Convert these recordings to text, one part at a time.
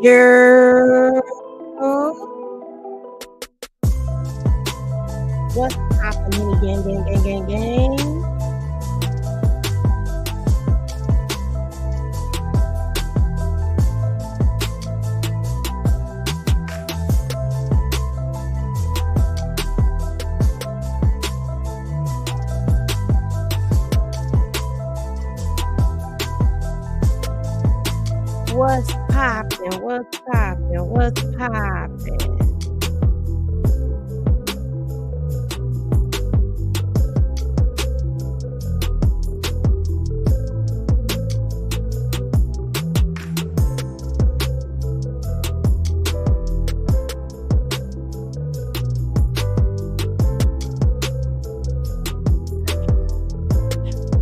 Girl, what's happening? Gang, gang, gang, gang, gang. What's poppin'? What's poppin'? What's poppin'?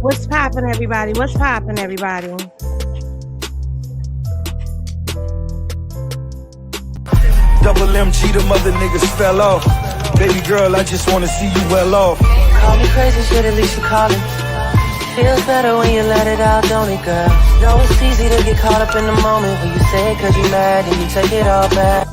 What's poppin', everybody? What's poppin', everybody? Double MG, the mother niggas fell off. Baby girl, I just wanna see you well off. Call me crazy, shit, at least you callin'. Feels better when you let it out, don't it, girl? Know it's easy to get caught up in the moment when you say it 'cause you mad and you take it all back.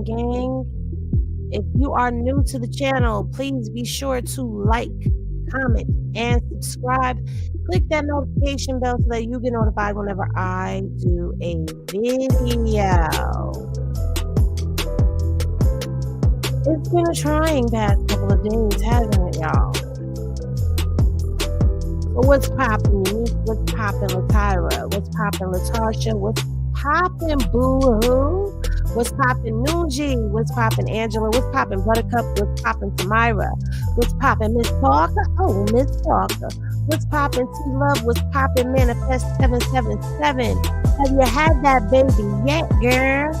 Gang. If you are new to the channel, please be sure to like, comment, and subscribe. Click that notification bell so that you get notified whenever I do a video. It's been a trying past couple of days, hasn't it, y'all? So what's poppin', Unique? What's poppin', Latyra? What's poppin', Latasha? What's poppin', Boo-hoo? What's poppin', Noonji? What's poppin', Angela? What's poppin', Buttercup? What's poppin', Tamira? What's poppin', Miss Parker? Oh, Miss Parker. What's poppin', T-Love? What's poppin', Manifest 777? Have you had that baby yet, girl?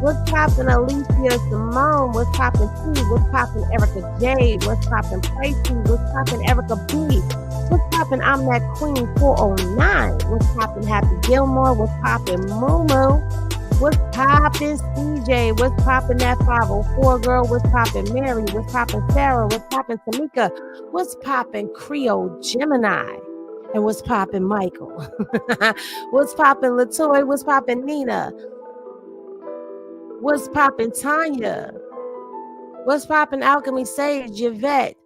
What's poppin', Alicia Simone? What's poppin', T? What's poppin', Erica J? What's poppin', Tracy? What's poppin', Erica B? What's poppin', I'm that Queen 409? What's poppin', Happy Gilmore? What's poppin', Moo? What's poppin', CJ? What's poppin', that 504 girl? What's poppin', Mary? What's poppin', Sarah? What's poppin', Tamika? What's poppin', Creole Gemini? And what's poppin', Michael? What's poppin', Latoy? What's poppin', Nina? What's poppin', Tanya? What's poppin', Alchemy Sage, Yvette?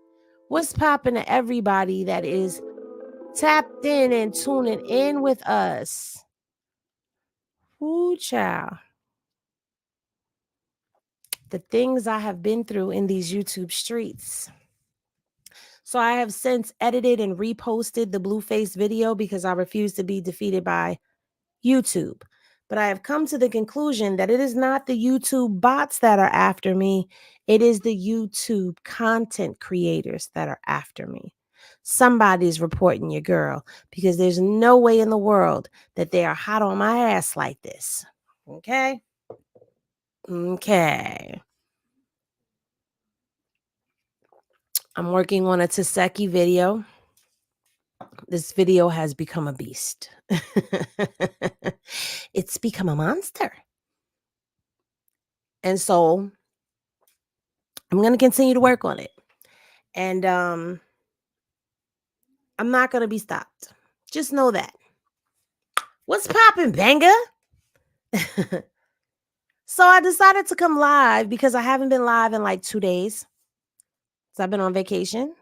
What's poppin' to everybody that is tapped in and tuning in with us? Ooh, child. The things I have been through in these YouTube streets. So I have since edited and reposted the Blueface video because I refuse to be defeated by YouTube. But I have come to the conclusion that it is not the YouTube bots that are after me. It is the YouTube content creators that are after me. Somebody's reporting your girl because there's no way in the world that they are hot on my ass like this. Okay? Okay. I'm working on a Taseki video. This video has become a beast. It's become a monster. And so I'm going to continue to work on it. And I'm not going to be stopped. Just know that. What's poppin', banger? So I decided to come live because I haven't been live in like 2 days. So I've been on vacation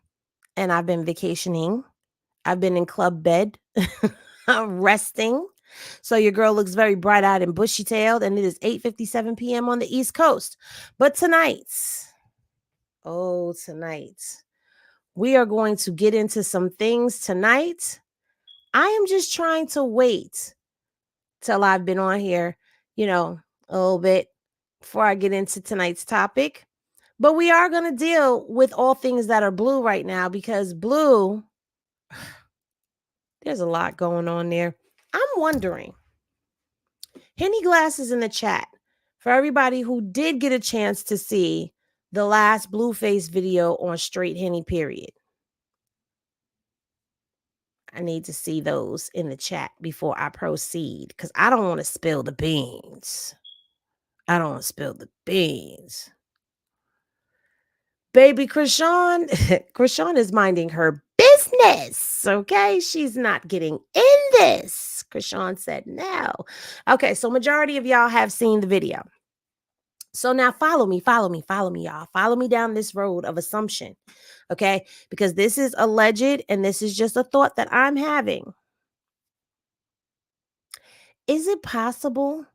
and I've been vacationing. I've been in club bed, resting. So your girl looks very bright-eyed and bushy-tailed, and it is 8:57 p.m. on the East Coast. But tonight, we are going to get into some things tonight. I am just trying to wait till I've been on here, a little bit before I get into tonight's topic. But we are going to deal with all things that are blue right now because blue, there's a lot going on there. I'm wondering, Henny Glasses in the chat, For everybody who did get a chance to see the last Blueface video on Straight Henny period, I need to see those in the chat before I proceed because I don't want to spill the beans. I don't want to spill the beans. Baby Krishan, Krishan is minding her business, okay? She's not getting in this. Krishan said no. Okay, so majority of y'all have seen the video. So now follow me, y'all. Follow me down this road of assumption, okay? Because this is alleged and this is just a thought that I'm having. Is it possible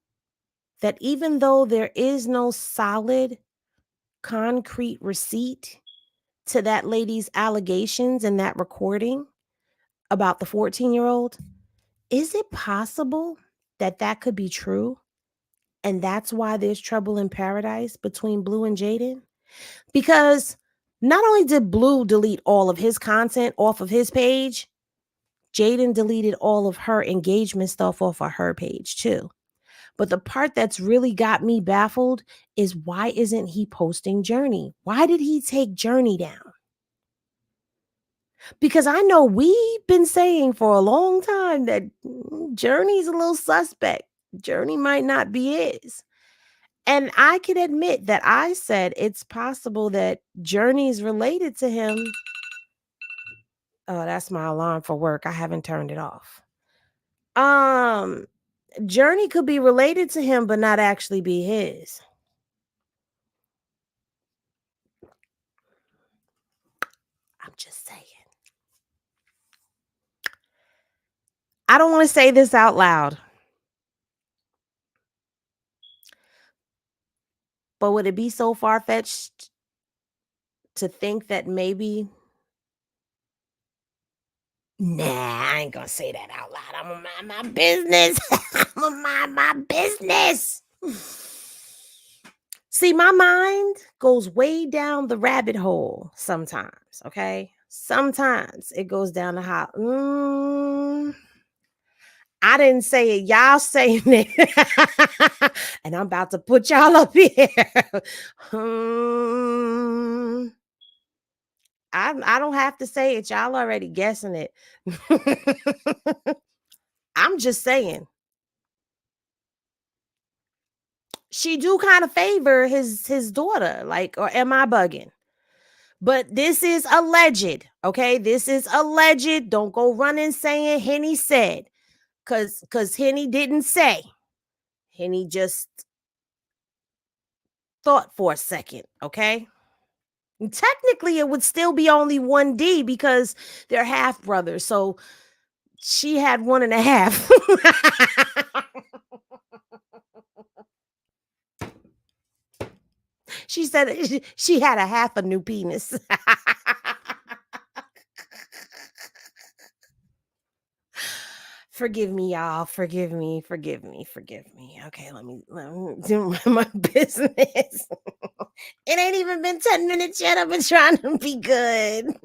that even though there is no solid, concrete receipt to that lady's allegations and that recording about the 14-year-old, is it possible that that could be true? And that's why there's trouble in paradise between Blue and Jaden? Because not only did Blue delete all of his content off of his page, Jaden deleted all of her engagement stuff off of her page too. But the part that's really got me baffled is why isn't he posting Journey? Why did he take Journey down? Because I know we've been saying for a long time that Journey's a little suspect. Journey might not be his. And I can admit that I said it's possible that Journey's related to him. Oh, that's my alarm for work. I haven't turned it off. Journey could be related to him, but not actually be his. I'm just saying. I don't want to say this out loud. But would it be so far-fetched to think that maybe... Nah, I ain't gonna say that out loud. I'm gonna mind my business. I'm gonna mind my business. See, my mind goes way down the rabbit hole sometimes, okay? Sometimes it goes down the hole. I didn't say it. Y'all saying it. And I'm about to put y'all up here. I don't have to say it. Y'all already guessing it. I'm just saying. She do kind of favor his daughter. Like, or am I bugging? But this is alleged. Okay. This is alleged. Don't go running saying Henny said. Because Henny didn't say. Henny just thought for a second. Okay. And technically, it would still be only 1D because they're half brothers. So she had 1.5. She said she had a half a new penis. Forgive me, y'all. Forgive me. Okay, let me do my business. It ain't even been 10 minutes yet. I've been trying to be good.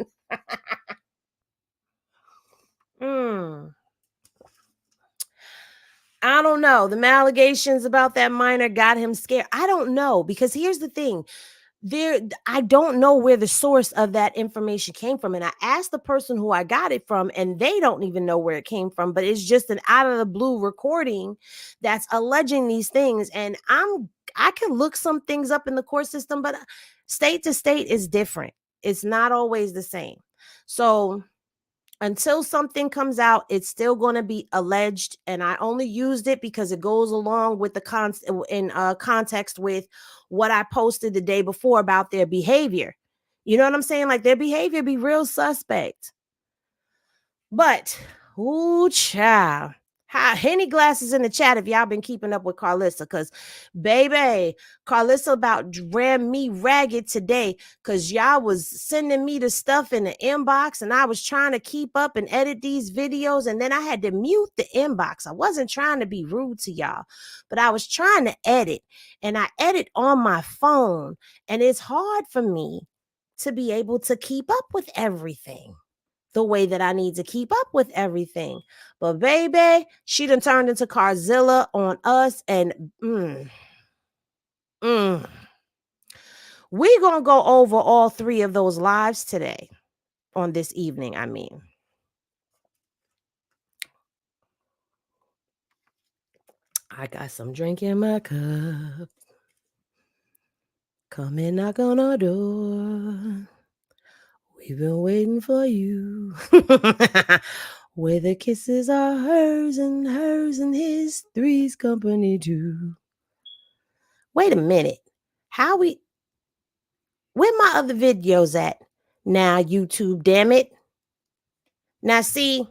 I don't know. The allegations about that minor got him scared. I don't know, because here's the thing. I don't know where the source of that information came from. And I asked the person who I got it from, and they don't even know where it came from, but it's just an out of the blue recording that's alleging these things. And I can look some things up in the court system, but state to state is different. It's not always the same. So until something comes out, it's still going to be alleged. And I only used it because it goes along with the context with what I posted the day before about their behavior. You know what I'm saying? Like, their behavior be real suspect. But, ooh, child. Henny glasses in the chat if y'all been keeping up with Karlissa, because baby, Karlissa about ran me ragged today because y'all was sending me the stuff in the inbox and I was trying to keep up and edit these videos, and then I had to mute the inbox. I wasn't trying to be rude to y'all, but I was trying to edit, and I edit on my phone, and it's hard for me to be able to keep up with everything the way that I need to keep up with everything. But baby, she done turned into Karlizza on us, and We're going to go over all 3 of those lives today on this evening. I mean, I got some drink in my cup. Come and knock on our door. We've been waiting for you. Where the kisses are hers and his, three's company too. Wait a minute. Where my other videos at? Now, YouTube, damn it. Now, see,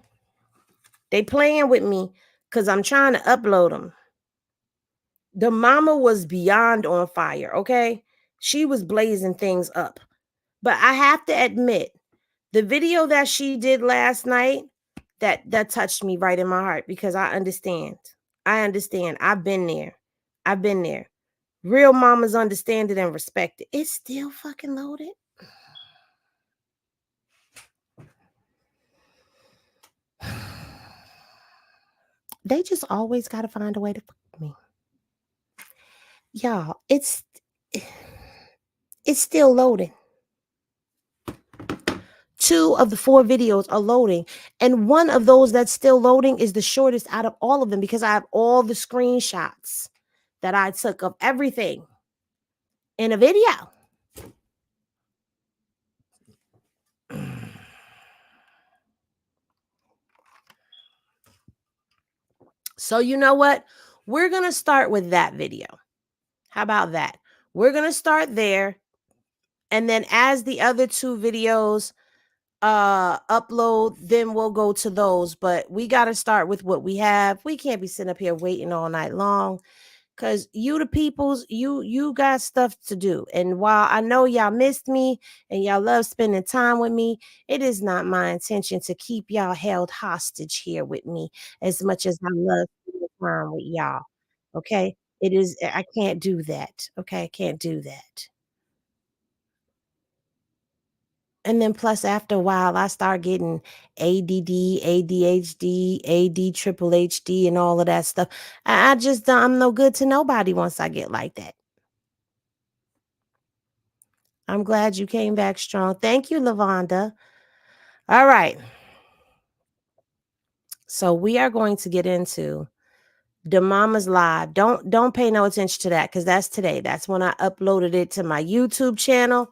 they playing with me because I'm trying to upload them. The mama was beyond on fire, okay? She was blazing things up. But I have to admit, the video that she did last night, that touched me right in my heart because I understand. I've been there. Real mamas understand it and respect it. It's still fucking loaded. They just always got to find a way to fuck me. Y'all, it's still loading. 2 of the 4 videos are loading. And one of those that's still loading is the shortest out of all of them because I have all the screenshots that I took of everything in a video. So you know what? We're going to start with that video. How about that? We're going to start there. And then as the other 2 videos upload, then we'll go to those. But we got to start with what we have. We can't be sitting up here waiting all night long. Cause you the peoples, you got stuff to do. And while I know y'all missed me and y'all love spending time with me, it is not my intention to keep y'all held hostage here with me as much as I love spending time with y'all. Okay. It is, I can't do that. Okay. I can't do that. And then plus after a while, I start getting ADD, ADHD, AD triple HD and all of that stuff. I just, I'm no good to nobody once I get like that. I'm glad you came back strong. Thank you, Lavonda. All right. So we are going to get into the Mama's Live. Don't pay no attention to that because that's today. That's when I uploaded it to my YouTube channel.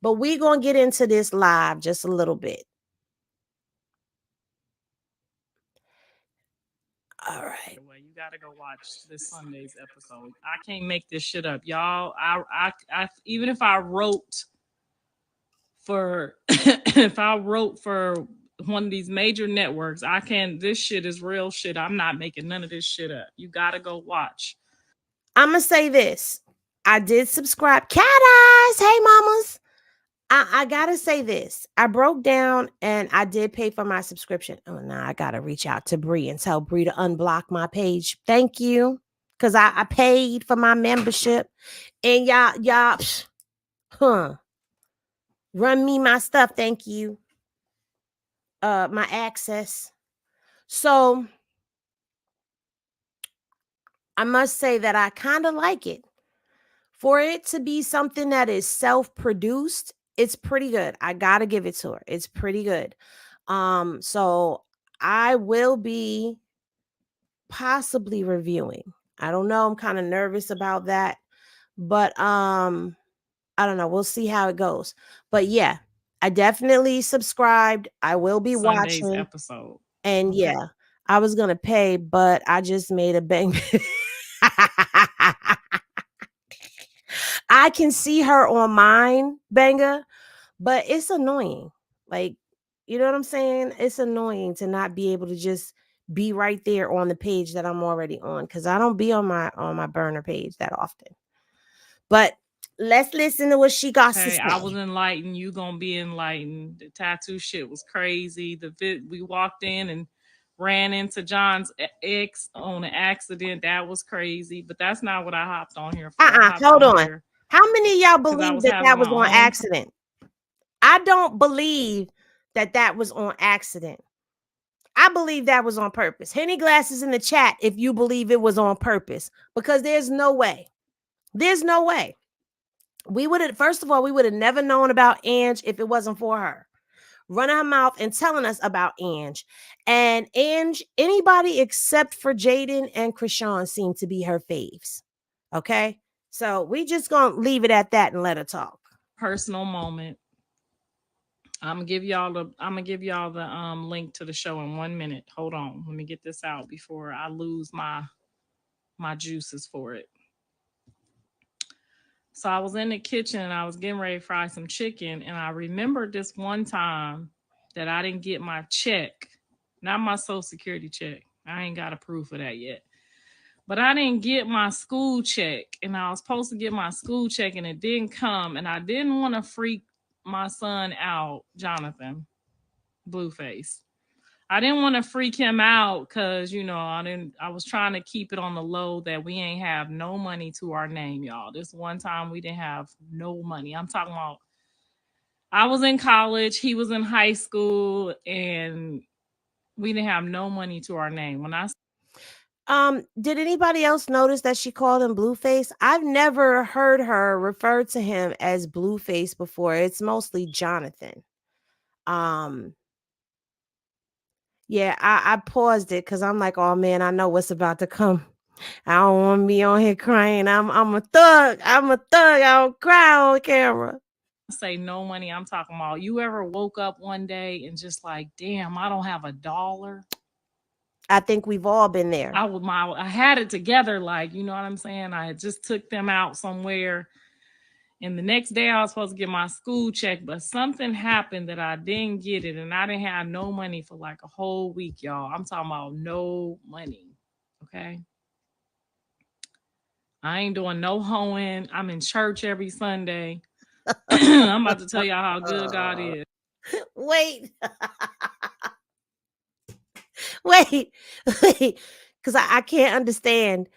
But we're going to get into this live just a little bit. All right. You gotta go watch this Sunday's episode. I can't make this shit up, y'all. I even if I wrote for if I wrote for one of these major networks, I can. This shit is real shit. I'm not making none of this shit up. You gotta go watch. I'm gonna say this. I did subscribe. Cat eyes. Hey, mamas. I gotta say this. I broke down and I did pay for my subscription. Oh, now I gotta reach out to Bree and tell Bree to unblock my page. Thank you. Because I paid for my membership. And y'all, run me my stuff. Thank you. My access. So I must say that I kind of like it. For it to be something that is self-produced, it's pretty good. I gotta give it to her. It's pretty good. So I will be possibly reviewing. I don't know. I'm kind of nervous about that, but I don't know. We'll see how it goes. But yeah, I definitely subscribed. I will be Sunday's watching episode. and yeah, I was gonna pay, but I just made a bang. I can see her on mine, Banger, but it's annoying. Like, you know what I'm saying? It's annoying to not be able to just be right there on the page that I'm already on because I don't be on my burner page that often. But let's listen to what she got to say. I was enlightened. You gonna be enlightened. The tattoo shit was crazy. We walked in and ran into John's ex on an accident. That was crazy. But that's not what I hopped on here for. Hold on. How many of y'all believe that was on accident? I don't believe that was on accident. I believe that was on purpose. Henny Glasses in the chat if you believe it was on purpose because there's no way. There's no way. We would have, first of all, we would have never known about Ange if it wasn't for her running her mouth and telling us about Ange. And Ange, anybody except for Jaden and Krishan seem to be her faves. Okay. So we just gonna leave it at that and let her talk. Personal moment. I'm gonna give y'all the link to the show in 1 minute. Hold on. Let me get this out before I lose my juices for it. So I was in the kitchen and I was getting ready to fry some chicken, and I remembered this one time that I didn't get my check, not my Social Security check. I ain't got a proof of that yet. But I didn't get my school check, and I was supposed to get my school check, and it didn't come, and I didn't want to freak my son out, Jonathan, Blueface. I didn't want to freak him out because I was trying to keep it on the low that we ain't have no money to our name, y'all. This one time we didn't have no money. I'm talking about I was in college, he was in high school, and we didn't have no money to our name. Did anybody else notice that she called him Blueface? I've never heard her refer to him as Blueface before. It's mostly Jonathan. Yeah, I paused it because I'm like, oh man, I know what's about to come. I don't want to be on here crying. I'm a thug. I'm a thug. I don't cry on camera. Say no money, I'm talking about you ever woke up one day and just like, damn, I don't have $1. I think we've all been there. I had it together, like, you know what I'm saying? I had just took them out somewhere, and the next day I was supposed to get my school check, but something happened that I didn't get it, and I didn't have no money for like a whole week, y'all. I'm talking about no money. Okay. I ain't doing no hoeing. I'm in church every Sunday. I'm about to tell y'all how good God is. Wait. wait. Because I can't understand.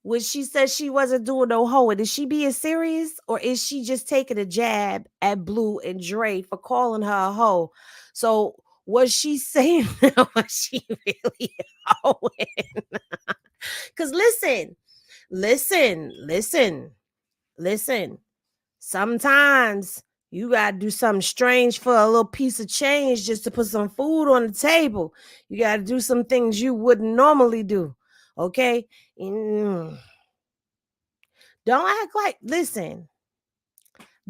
When she said she wasn't doing no hoeing, is she being serious, or is she just taking a jab at Blue and Dre for calling her a hoe? So was she saying that, was she really hoeing? Because listen. Sometimes you gotta do something strange for a little piece of change just to put some food on the table. You gotta do some things you wouldn't normally do. Okay? Don't act like, listen,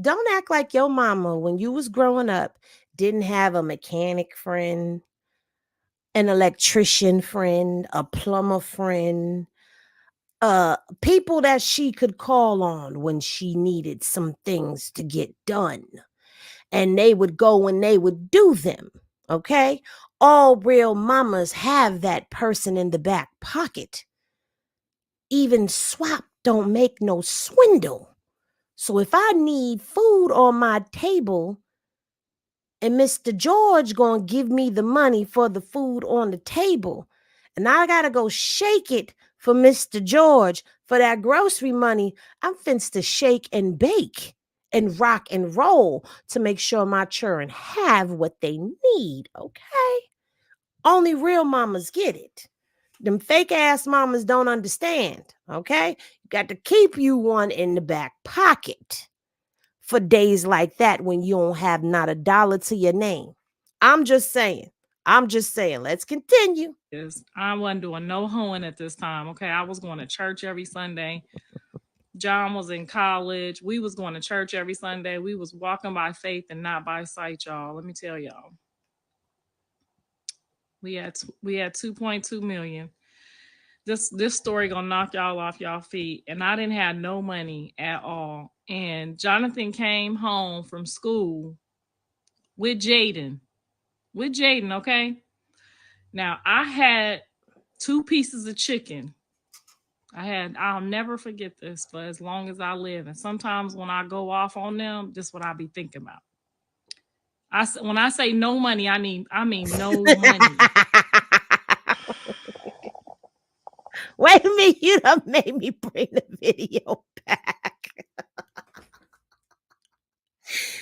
don't act like your mama, when you was growing up, didn't have a mechanic friend, an electrician friend, a plumber friend, people that she could call on when she needed some things to get done. And they would go and they would do them. Okay? All real mamas have that person in the back pocket. Even swap don't make no swindle. So if I need food on my table and Mr. George gonna give me the money for the food on the table, and I gotta go shake it for Mr. George for that grocery money, I'm finna to shake and bake and rock and roll to make sure my children have what they need, okay? Only real mamas get it. Them fake ass mamas don't understand, okay? You got to keep you one in the back pocket for days like that when you don't have not $1 to your name. I'm just saying. Let's continue. I wasn't doing no hoeing at this time. Okay. I was going to church every Sunday. John was in college. We was going to church every Sunday. We was walking by faith and not by sight, y'all. Let me tell y'all. We had 2.2 million. This story gonna knock y'all off y'all feet. And I didn't have no money at all. And Jonathan came home from school with Jaden. Okay? Now I had 2 pieces of chicken. I'll never forget this for as long as I live. And sometimes when I go off on them, this is what I be thinking about. When I say no money, I mean no money. Wait a minute, you done made me bring the video back.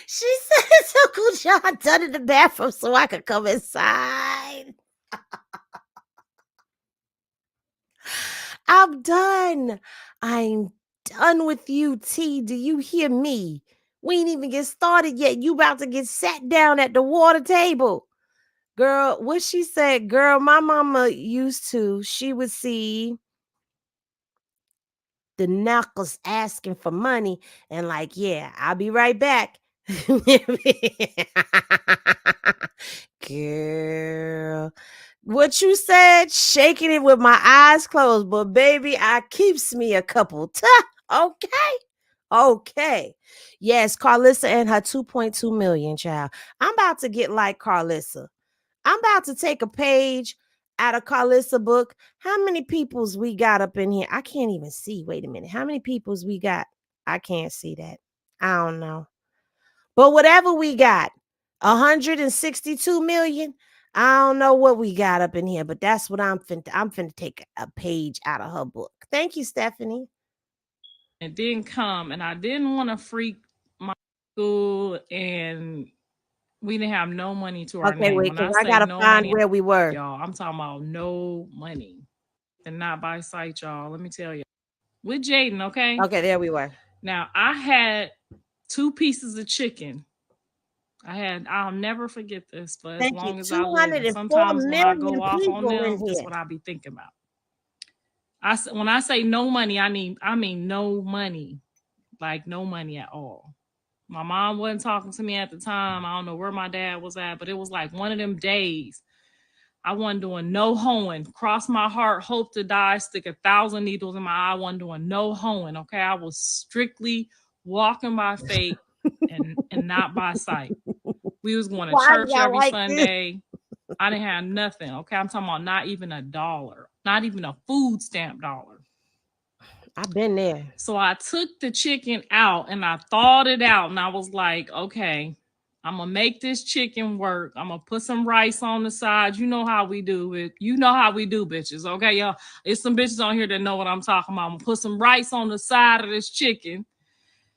She said Uncle John done in the bathroom so I could come inside. I'm done. done with you, T. Do you hear me? We ain't even get started yet. You about to get sat down at the water table. Girl, what she said, girl, my mama used to, she would see the knuckles asking for money and like, yeah, I'll be right back. Girl, what you said, shaking it with my eyes closed, but baby, I keeps me a couple. Okay. Yes, Karlissa and her 2.2 million, child. I'm about to get like Karlissa. I'm about to take a page out of Karlissa book. How many peoples we got up in here? I can't even see. Wait a minute. How many peoples we got? I can't see that. I don't know. But whatever we got, 162 million. I don't know what we got up in here, but that's what I'm finna take a page out of her book. Thank you, Stephanie. It didn't come, and I didn't want to freak my school, and we didn't have no money to our Okay, name. wait, When because I I say gotta no find money, where we were. y'all, I'm talking about no money. And not by sight, y'all. Let me tell you. With Jaden, okay? Okay, there we were. Now, I had 2 pieces of chicken. I'll never forget this for as Thank you. long as I live. And 204 sometimes when I million go off on people in them, that's here. what I be thinking about. When I say no money, I mean no money. Like no money at all. My mom wasn't talking to me at the time. I don't know where my dad was at, but it was like one of them days. I wasn't doing no hoeing. Cross my heart, hope to die, stick 1,000 needles in my eye. I wasn't doing no hoeing. Okay. I was strictly walking by faith and not by sight. We was going to church every Sunday. I didn't have nothing. Okay. I'm talking about not even $1, not even a food stamp dollar. I've been there. So I took the chicken out and I thawed it out, and I was like, okay, I'm gonna make this chicken work. I'm gonna put some rice on the side. You know how we do it. You know how we do, bitches. Okay, y'all. It's some bitches on here that know what I'm talking about. I'm gonna put some rice on the side of this chicken.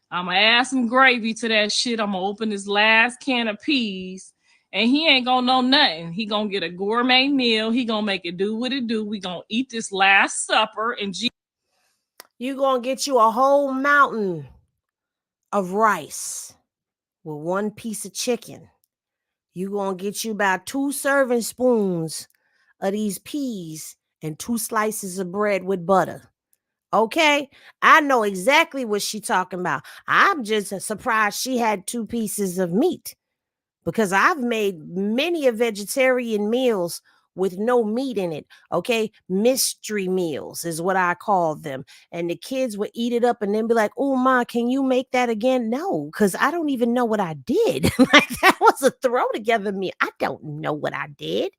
I'm gonna add some gravy to that shit. I'm gonna open this last can of peas. And he ain't gonna know nothing. He gonna get a gourmet meal. He gonna make it do what it do. We gonna eat this last supper and You gonna get you a whole mountain of rice with 1 piece of chicken. You gonna get you about 2 serving spoons of these peas and 2 slices of bread with butter. Okay, I know exactly what she talking about. I'm just surprised she had 2 pieces of meat, because I've made many a vegetarian meals with no meat in it. Okay, mystery meals is what I call them, and the kids would eat it up and then be like, "Oh, ma, can you make that again?" No, because I don't even know what I did. Like, that was a throw together meal. I don't know what I did.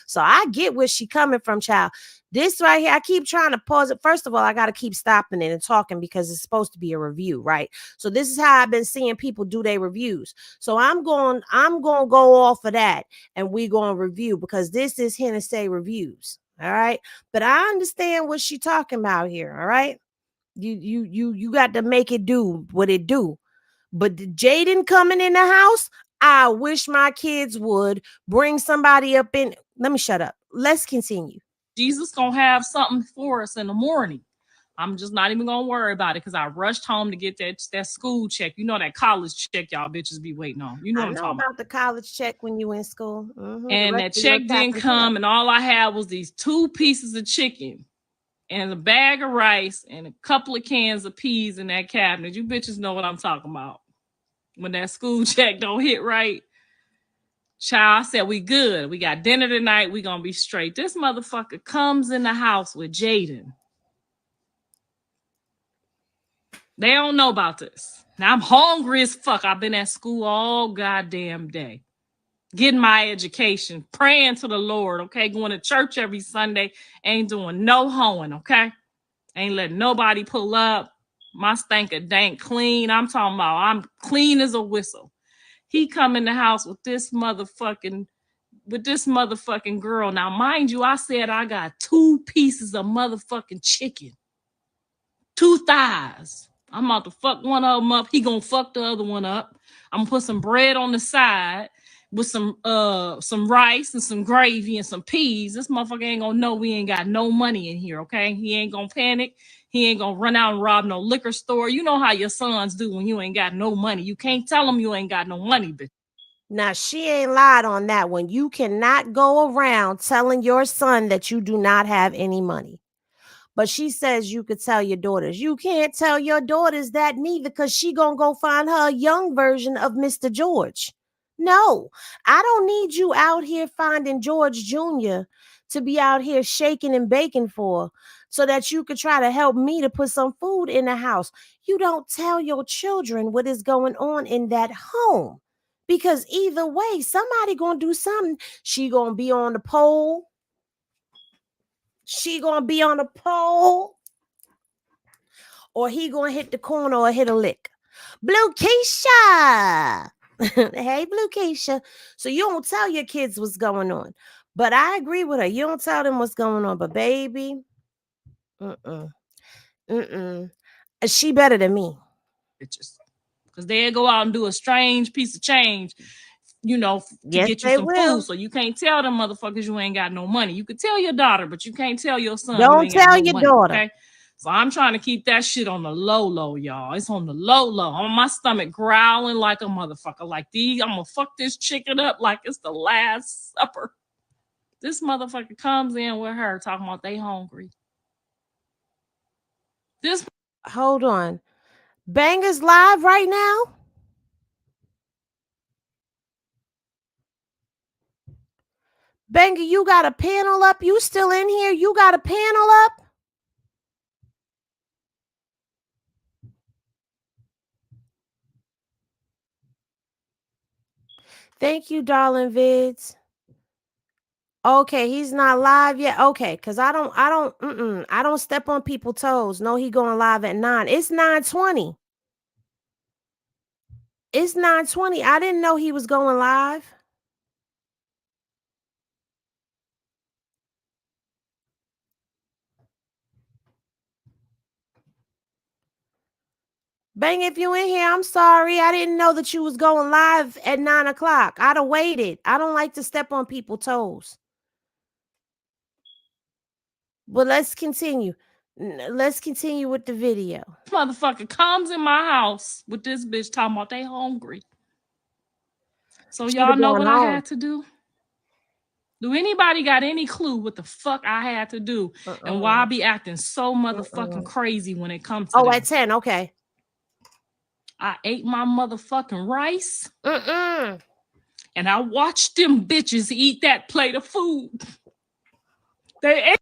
So I get where she coming from, child. This right here, I keep trying to pause it. First of all, I got to keep stopping it and talking because it's supposed to be a review, right? So this is how I've been seeing people do their reviews. So I'm going to go off of that, and we're going to review, because this is Hennessy reviews. All right. But I understand what she's talking about here. All right. You got to make it do what it do. But Jaden coming in the house, I wish my kids would bring somebody up in. Let me shut up. Let's continue. Jesus gonna have something for us in the morning. I'm just not even gonna worry about it because I rushed home to get that school check. You know that college check y'all bitches be waiting on. You know what I'm talking about. The college check when you in school. And that check didn't come, and all I had was these 2 pieces of chicken and a bag of rice and a couple of cans of peas in that cabinet. You bitches know what I'm talking about. When that school check don't hit right. Child, I said, we good. We got dinner tonight. We gonna be straight. This motherfucker comes in the house with Jaden. They don't know about this. Now I'm hungry as fuck. I've been at school all goddamn day. Getting my education, praying to the Lord, okay? Going to church every Sunday. Ain't doing no hoeing, okay? Ain't letting nobody pull up. My stank dank clean. I'm talking about I'm clean as a whistle. He come in the house with this motherfucking girl. Now, mind you, I said I got 2 pieces of motherfucking chicken. 2 thighs. I'm about to fuck one of them up. He gonna fuck the other one up. I'm gonna put some bread on the side with some rice and some gravy and some peas. This motherfucker ain't gonna know we ain't got no money in here, okay? He ain't gonna panic. He ain't gonna run out and rob no liquor store. You know how your sons do when you ain't got no money. You can't tell them you ain't got no money, bitch. Now, she ain't lied on that one. You cannot go around telling your son that you do not have any money. But she says you could tell your daughters. You can't tell your daughters that neither, because she gonna go find her a young version of Mr. George. No, I don't need you out here finding George Jr. to be out here shaking and baking for, so that you could try to help me to put some food in the house. You don't tell your children what is going on in that home, because either way, somebody gonna do something. She gonna be on the pole. She gonna be on the pole, or he gonna hit the corner or hit a lick. Blue Keisha. Hey, Blue Keisha. So you don't tell your kids what's going on. But I agree with her. You don't tell them what's going on. But baby, she better than me. Bitches. Because they'll go out and do a strange piece of change, you know, to Yes, get you they some will. food. So you can't tell them motherfuckers you ain't got no money. You could tell your daughter, but you can't tell your son. Don't you ain't tell got no your money, daughter. Okay? So I'm trying to keep that shit on the low, y'all. It's on the low. On my stomach growling like a motherfucker. Like these, I'm gonna fuck this chicken up like it's the last supper. This motherfucker comes in with her talking about they hungry. This Hold on. Banger's live right now. Banger, you got a panel up? You still in here? You got a panel up? Thank you, darling Vids. Okay, he's not live yet. Okay, because I don't step on people's toes. No, he going live at 9. It's 9:20. It's 9:20. I didn't know he was going live. Bang, if you in here, I'm sorry. I didn't know that you was going live at 9 o'clock. I'd have waited. I don't like to step on people's toes. But let's continue. Let's continue with the video. motherfucker comes in my house with this bitch talking about they hungry. So y'all know what I had to do? Do anybody got any clue what the fuck I had to do and why I be acting so motherfucking crazy when it comes to at 10, okay. I ate my motherfucking rice. And I watched them bitches eat that plate of food. They ate.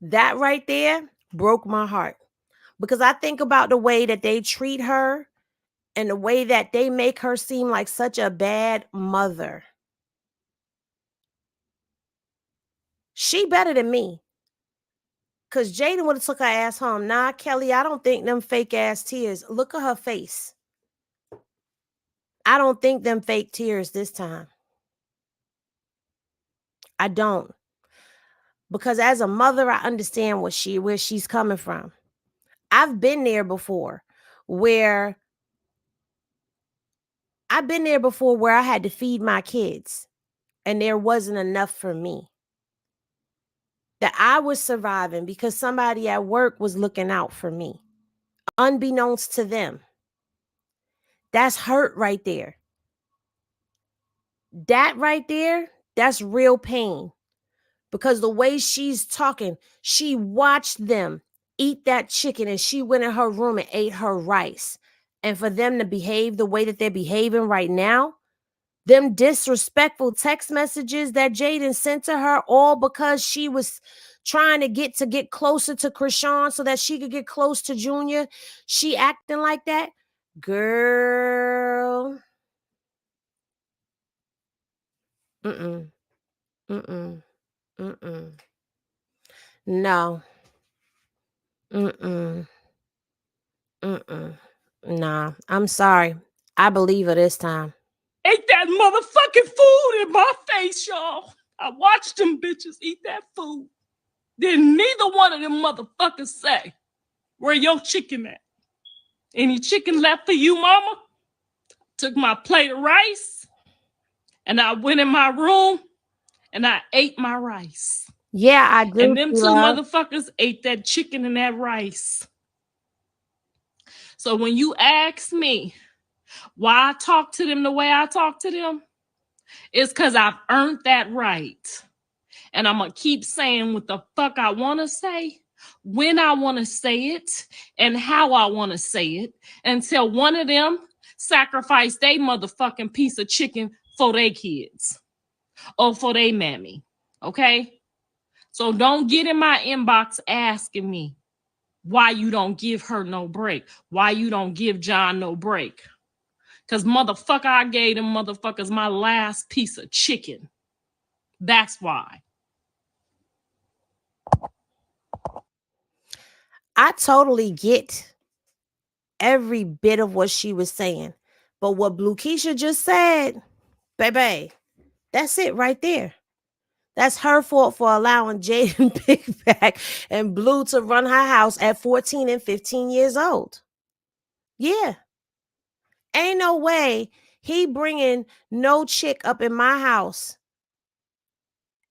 That right there broke my heart, because I think about the way that they treat her and the way that they make her seem like such a bad mother. She better than me. Because Jaden would have took her ass home. Nah, Kelly, I don't think them fake ass tears. Look at her face. I don't think them fake tears this time. I don't. Because as a mother, I understand where she's coming from. I've been there before where I had to feed my kids and there wasn't enough for me. That I was surviving because somebody at work was looking out for me, unbeknownst to them. That's hurt right there. That right there, that's real pain. Because the way she's talking, she watched them eat that chicken and she went in her room and ate her rice. And for them to behave the way that they're behaving right now, them disrespectful text messages that Jaden sent to her, all because she was trying to get closer to Krishan so that she could get close to Junior. She acting like that. Girl. No. Nah, I'm sorry. I believe her this time. Ate that motherfucking food in my face, y'all. I watched them bitches eat that food. Then neither one of them motherfuckers say, where your chicken at? Any chicken left for you, mama? Took my plate of rice and I went in my room and I ate my rice. Yeah, I do. And them two motherfuckers ate that chicken and that rice. So when you ask me why I talk to them the way I talk to them, it's because I've earned that right. And I'm going to keep saying what the fuck I want to say, when I want to say it, and how I want to say it, until one of them sacrifice their motherfucking piece of chicken for their kids or for their mammy. Okay? So don't get in my inbox asking me why you don't give her no break, why you don't give John no break. Because motherfucker, I gave them motherfuckers my last piece of chicken. That's why. I totally get every bit of what she was saying. But what Blue Keisha just said, baby, that's it right there. That's her fault for allowing Jaden Pickback and Blue to run her house at 14 and 15 years old. Yeah. Ain't no way he bringing no chick up in my house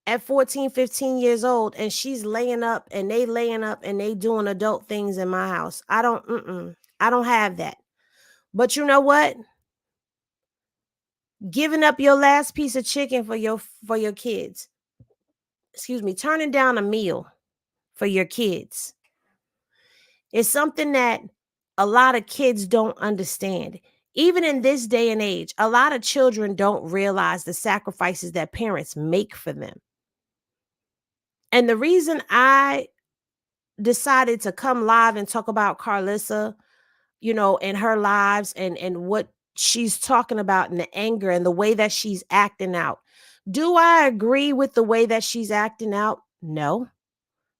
at 14, 15 years old, and she's laying up and they doing adult things in my house. I don't have that. But you know what? Giving up your last piece of chicken for your kids. Excuse me, turning down a meal for your kids. It's something that a lot of kids don't understand. Even in this day and age, a lot of children don't realize the sacrifices that parents make for them. And the reason I decided to come live and talk about Karlissa, and her lives and what she's talking about and the anger and the way that she's acting out. Do I agree with the way that she's acting out? No.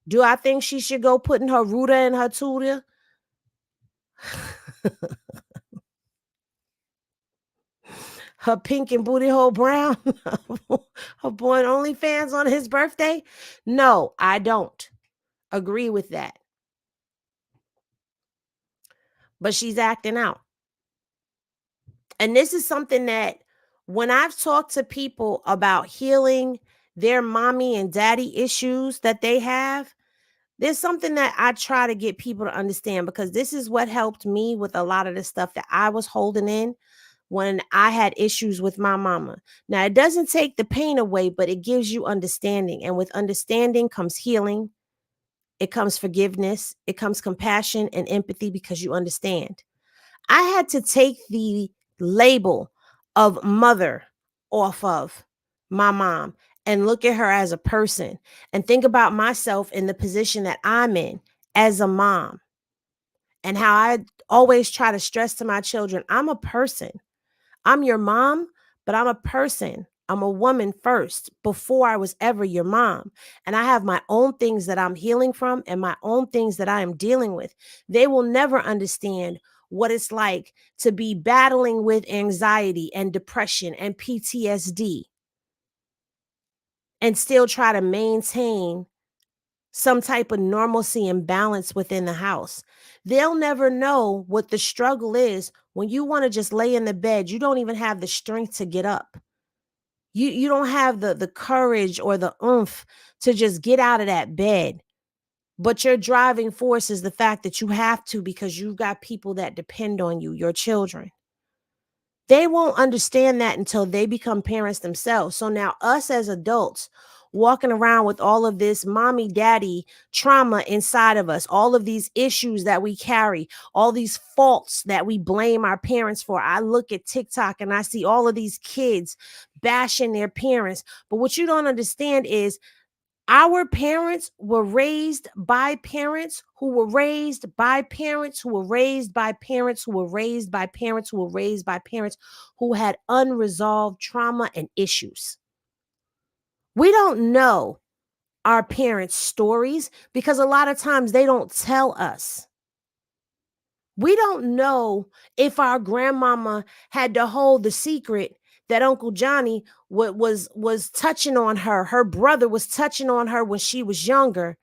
Do I think she should go putting her Ruta and her Tuda? Her pink and booty hole brown? Her boy OnlyFans on his birthday? No, I don't agree with that. But she's acting out. And this is something that when I've talked to people about healing their mommy and daddy issues that they have, there's something that I try to get people to understand, because this is what helped me with a lot of the stuff that I was holding in when I had issues with my mama. Now, it doesn't take the pain away, but it gives you understanding. And with understanding comes healing. It comes forgiveness. It comes compassion and empathy, because you understand. I had to take the label of mother off of my mom and look at her as a person and think about myself in the position that I'm in as a mom, and how I always try to stress to my children, I'm a person. I'm your mom, but I'm a person. I'm a woman first before I was ever your mom. And I have my own things that I'm healing from and my own things that I am dealing with. They will never understand what it's like to be battling with anxiety and depression and PTSD and still try to maintain some type of normalcy and balance within the house. They'll never know what the struggle is when you want to just lay in the bed. You don't even have the strength to get up. You don't have the courage or the oomph to just get out of that bed. But your driving force is the fact that you have to, because you've got people that depend on you, your children. They won't understand that until they become parents themselves. So now us as adults walking around with all of this mommy, daddy trauma inside of us, all of these issues that we carry, all these faults that we blame our parents for. I look at TikTok and I see all of these kids bashing their parents. But what you don't understand is our parents were raised by parents who were raised by parents who were raised by parents who were raised by parents who were raised by parents who had unresolved trauma and issues. We don't know our parents' stories because a lot of times they don't tell us. We don't know if our grandmama had to hold the secret that Uncle Johnny was touching on her. Her brother was touching on her when she was younger,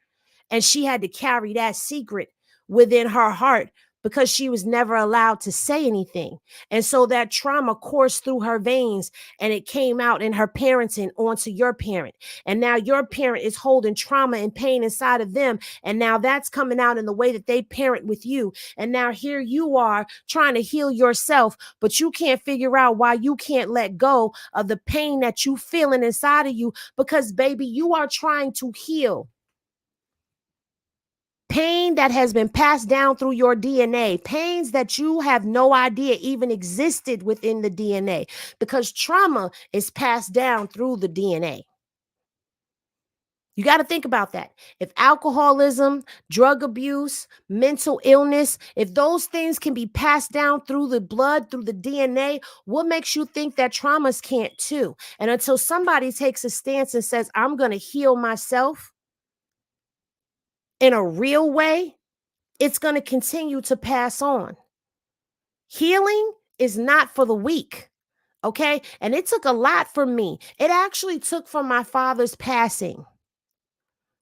and she had to carry that secret within her heart because she was never allowed to say anything. And so that trauma coursed through her veins and it came out in her parenting onto your parent. And now your parent is holding trauma and pain inside of them. And now that's coming out in the way that they parent with you. And now here you are trying to heal yourself, but you can't figure out why you can't let go of the pain that you feeling inside of you, because baby, you are trying to heal pain that has been passed down through your DNA, pains that you have no idea even existed within the DNA, because trauma is passed down through the DNA. You got to think about that. If alcoholism, drug abuse, mental illness, if those things can be passed down through the blood, through the DNA, what makes you think that traumas can't too? And until somebody takes a stance and says, I'm going to heal myself in a real way, it's going to continue to pass on. Healing is not for the weak, okay? And it took a lot for me. It actually took from my father's passing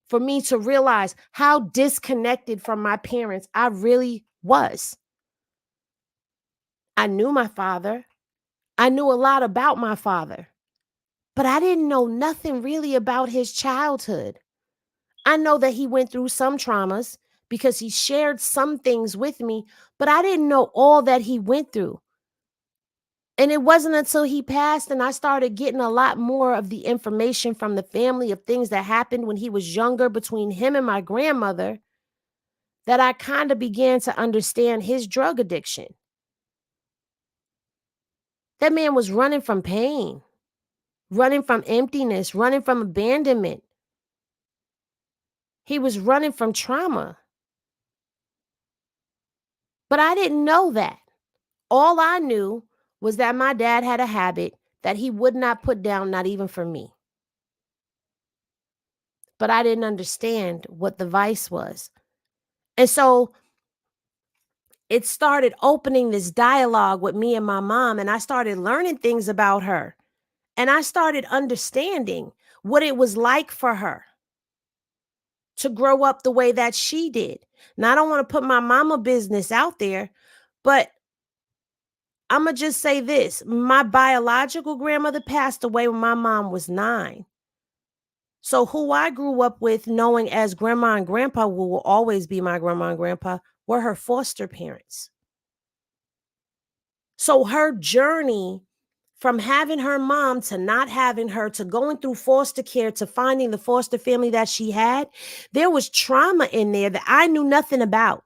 for me to realize how disconnected from my parents I really was. I knew my father. I knew a lot about my father, but I didn't know nothing really about his childhood. I know that he went through some traumas because he shared some things with me, but I didn't know all that he went through. And it wasn't until he passed and I started getting a lot more of the information from the family of things that happened when he was younger between him and my grandmother that I kind of began to understand his drug addiction. That man was running from pain, running from emptiness, running from abandonment. He was running from trauma. But I didn't know that. All I knew was that my dad had a habit that he would not put down, not even for me. But I didn't understand what the vice was. And so it started opening this dialogue with me and my mom, and I started learning things about her. And I started understanding what it was like for her to grow up the way that she did. Now, I don't want to put my mama business out there, but I'm going to just say this. My biological grandmother passed away when my mom was 9. So who I grew up with knowing as grandma and grandpa, who will always be my grandma and grandpa, were her foster parents. So her journey from having her mom to not having her, to going through foster care, to finding the foster family that she had, there was trauma in there that I knew nothing about.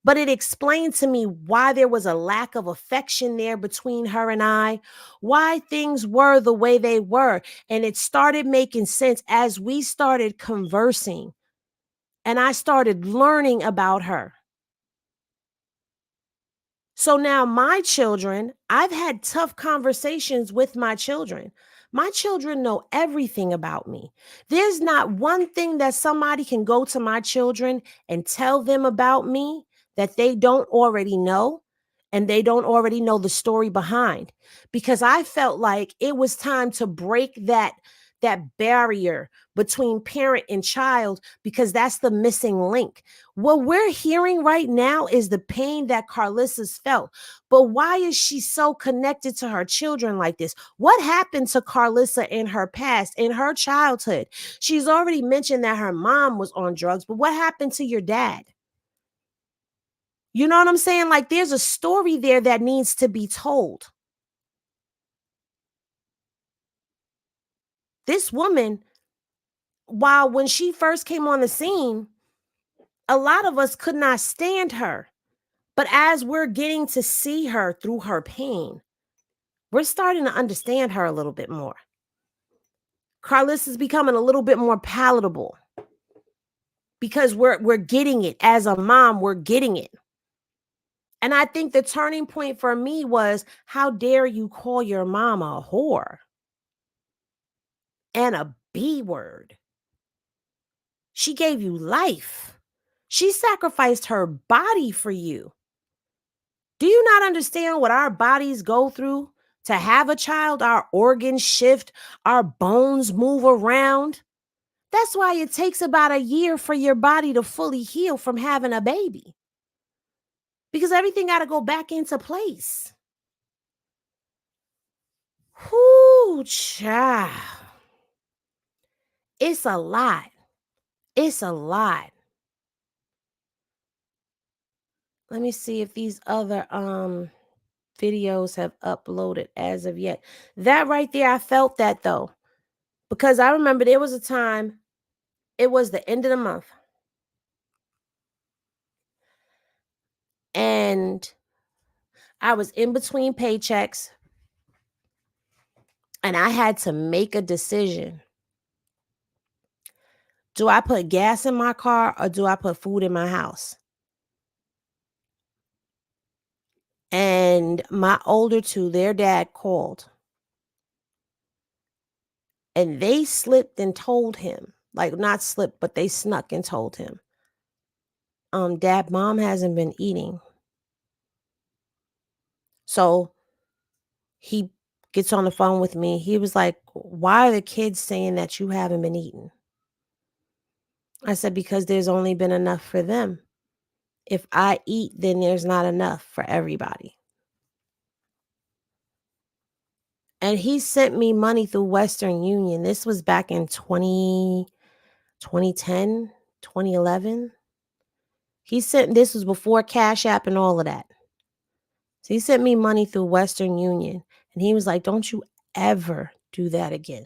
But it explained to me why there was a lack of affection there between her and I, why things were the way they were. And it started making sense as we started conversing and I started learning about her. So now my children, I've had tough conversations with my children. My children know everything about me. There's not one thing that somebody can go to my children and tell them about me that they don't already know, and they don't already know the story behind. Because I felt like it was time to break that barrier between parent and child, because that's the missing link. What we're hearing right now is the pain that Karlissa's felt. But why is she so connected to her children like this? What happened to Karlissa in her past, in her childhood? She's already mentioned that her mom was on drugs, but what happened to your dad? You know what I'm saying? Like, there's a story there that needs to be told. This woman, while when she first came on the scene, a lot of us could not stand her. But as we're getting to see her through her pain, we're starting to understand her a little bit more. Karlissa is becoming a little bit more palatable because we're getting it. As a mom, we're getting it. And I think the turning point for me was, how dare you call your mama a whore and a B word? She gave you life. She sacrificed her body for you. Do you not understand what our bodies go through to have a child? Our organs shift, our bones move around. That's why it takes about a year for your body to fully heal from having a baby. because everything got to go back into place. Whoo, child. It's a lot. It's a lot. Let me see if these other videos have uploaded as of yet. That right there, I felt that though. Because I remember there was a time, it was the end of the month. And I was in between paychecks. And I had to make a decision. Do I put gas in my car or do I put food in my house? And my older two, their dad called. And they slipped and told him, like not slipped, but they snuck and told him, Dad, Mom hasn't been eating. So he gets on the phone with me. He was like, why are the kids saying that you haven't been eating? I said, because there's only been enough for them. If I eat, then there's not enough for everybody. And he sent me money through Western Union. This was back in 2010, 2011. This was before Cash App and all of that. So he sent me money through Western Union. And he was like, don't you ever do that again.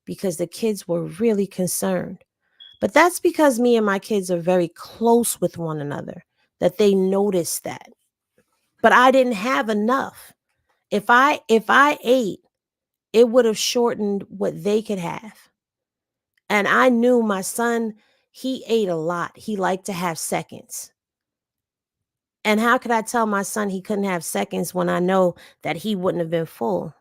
Because the kids were really concerned. But that's because me and my kids are very close with one another, that they noticed that. But I didn't have enough. If I ate, it would have shortened what they could have. And I knew my son, he ate a lot. He liked to have seconds. And how could I tell my son he couldn't have seconds when I know that he wouldn't have been full?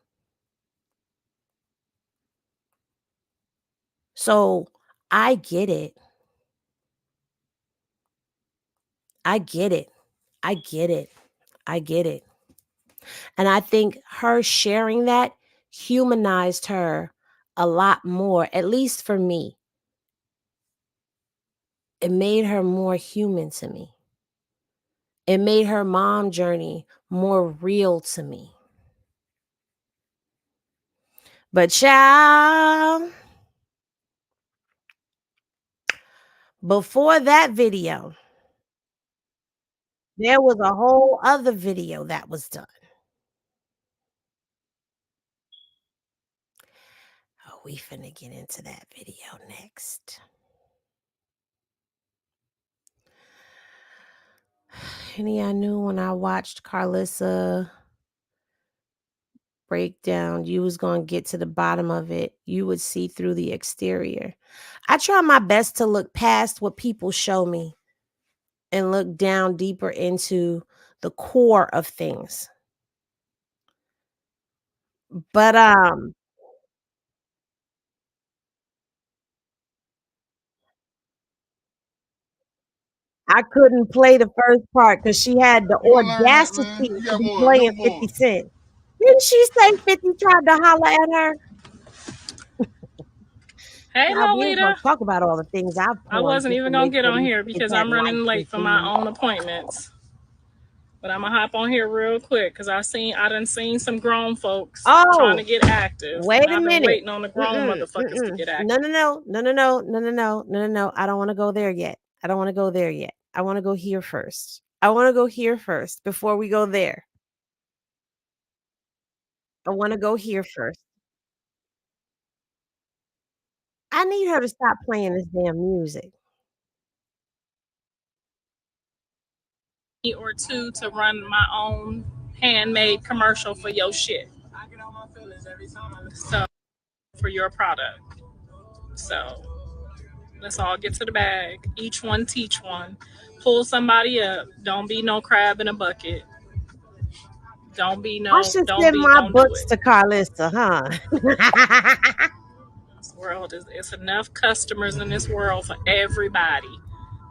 So I get it. I get it. I get it. I get it. And I think her sharing that humanized her a lot more, at least for me. It made her more human to me. It made her mom journey more real to me. But child, before that video, there was a whole other video that was done. Oh, we finna get into that video next. And I knew when I watched Karlissa breakdown, you was going to get to the bottom of it. You would see through the exterior. I try my best to look past what people show me and look down deeper into the core of things. But I couldn't play the first part because she had the audacity to be playing 50 Cent. Didn't she say 50 tried to holler at her? Hey, Now, we ain't Lolita. gonna talk about all the things I've I wasn't even going to get on here because I'm running late for my own appointments. But I'm going to hop on here real quick because I done seen some grown folks trying to get active. Wait a minute. Waiting on the grown motherfuckers to get active. No. I don't want to go there yet. I want to go here first. Before we go there. I want to go here first. I need her to stop playing this damn music. Or two to run my own handmade commercial for your shit. So for your product. So let's all get to the bag. Each one teach one. Pull somebody up. Don't be no crab in a bucket. Don't be no. I should send my books to Karlissa, huh? This world it's enough customers in this world for everybody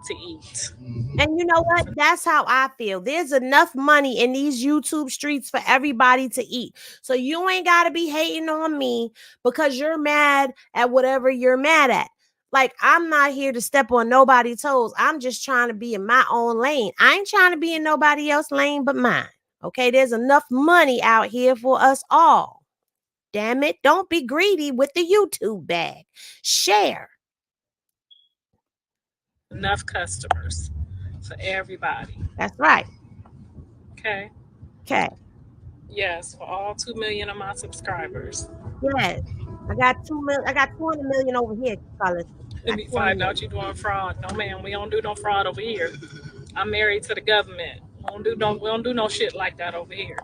to eat. And you know what? That's how I feel. There's enough money in these YouTube streets for everybody to eat. So you ain't got to be hating on me because you're mad at whatever you're mad at. Like, I'm not here to step on nobody's toes. I'm just trying to be in my own lane. I ain't trying to be in nobody else's lane but mine. Okay, there's enough money out here for us all. Damn it, don't be greedy with the YouTube bag. Share. Enough customers for everybody. That's right. Okay. Okay. Yes, for all 2 million of my subscribers. Yes. I got 2 million. I got 200 million over here, Karlissa. Let me find out you doing fraud. No, ma'am, we don't do no fraud over here. I'm married to the government. We don't do no shit like that over here.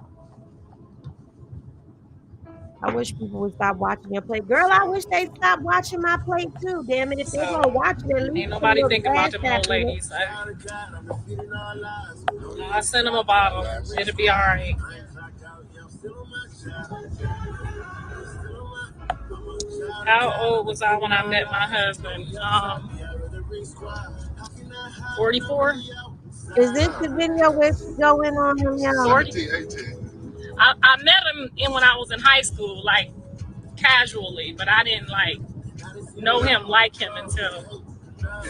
I wish people would stop watching your plate. Girl, I wish they stopped watching my plate too. Damn it. If they're going to watch it, at least ain't nobody thinking about them old Cash App in it. ladies. I send them a bottle. It'll be all right. How old was I when I met my husband? 44. Is this the video with going on him, y'all? 40. I met him when I was in high school, like casually, but I didn't like know him, like him until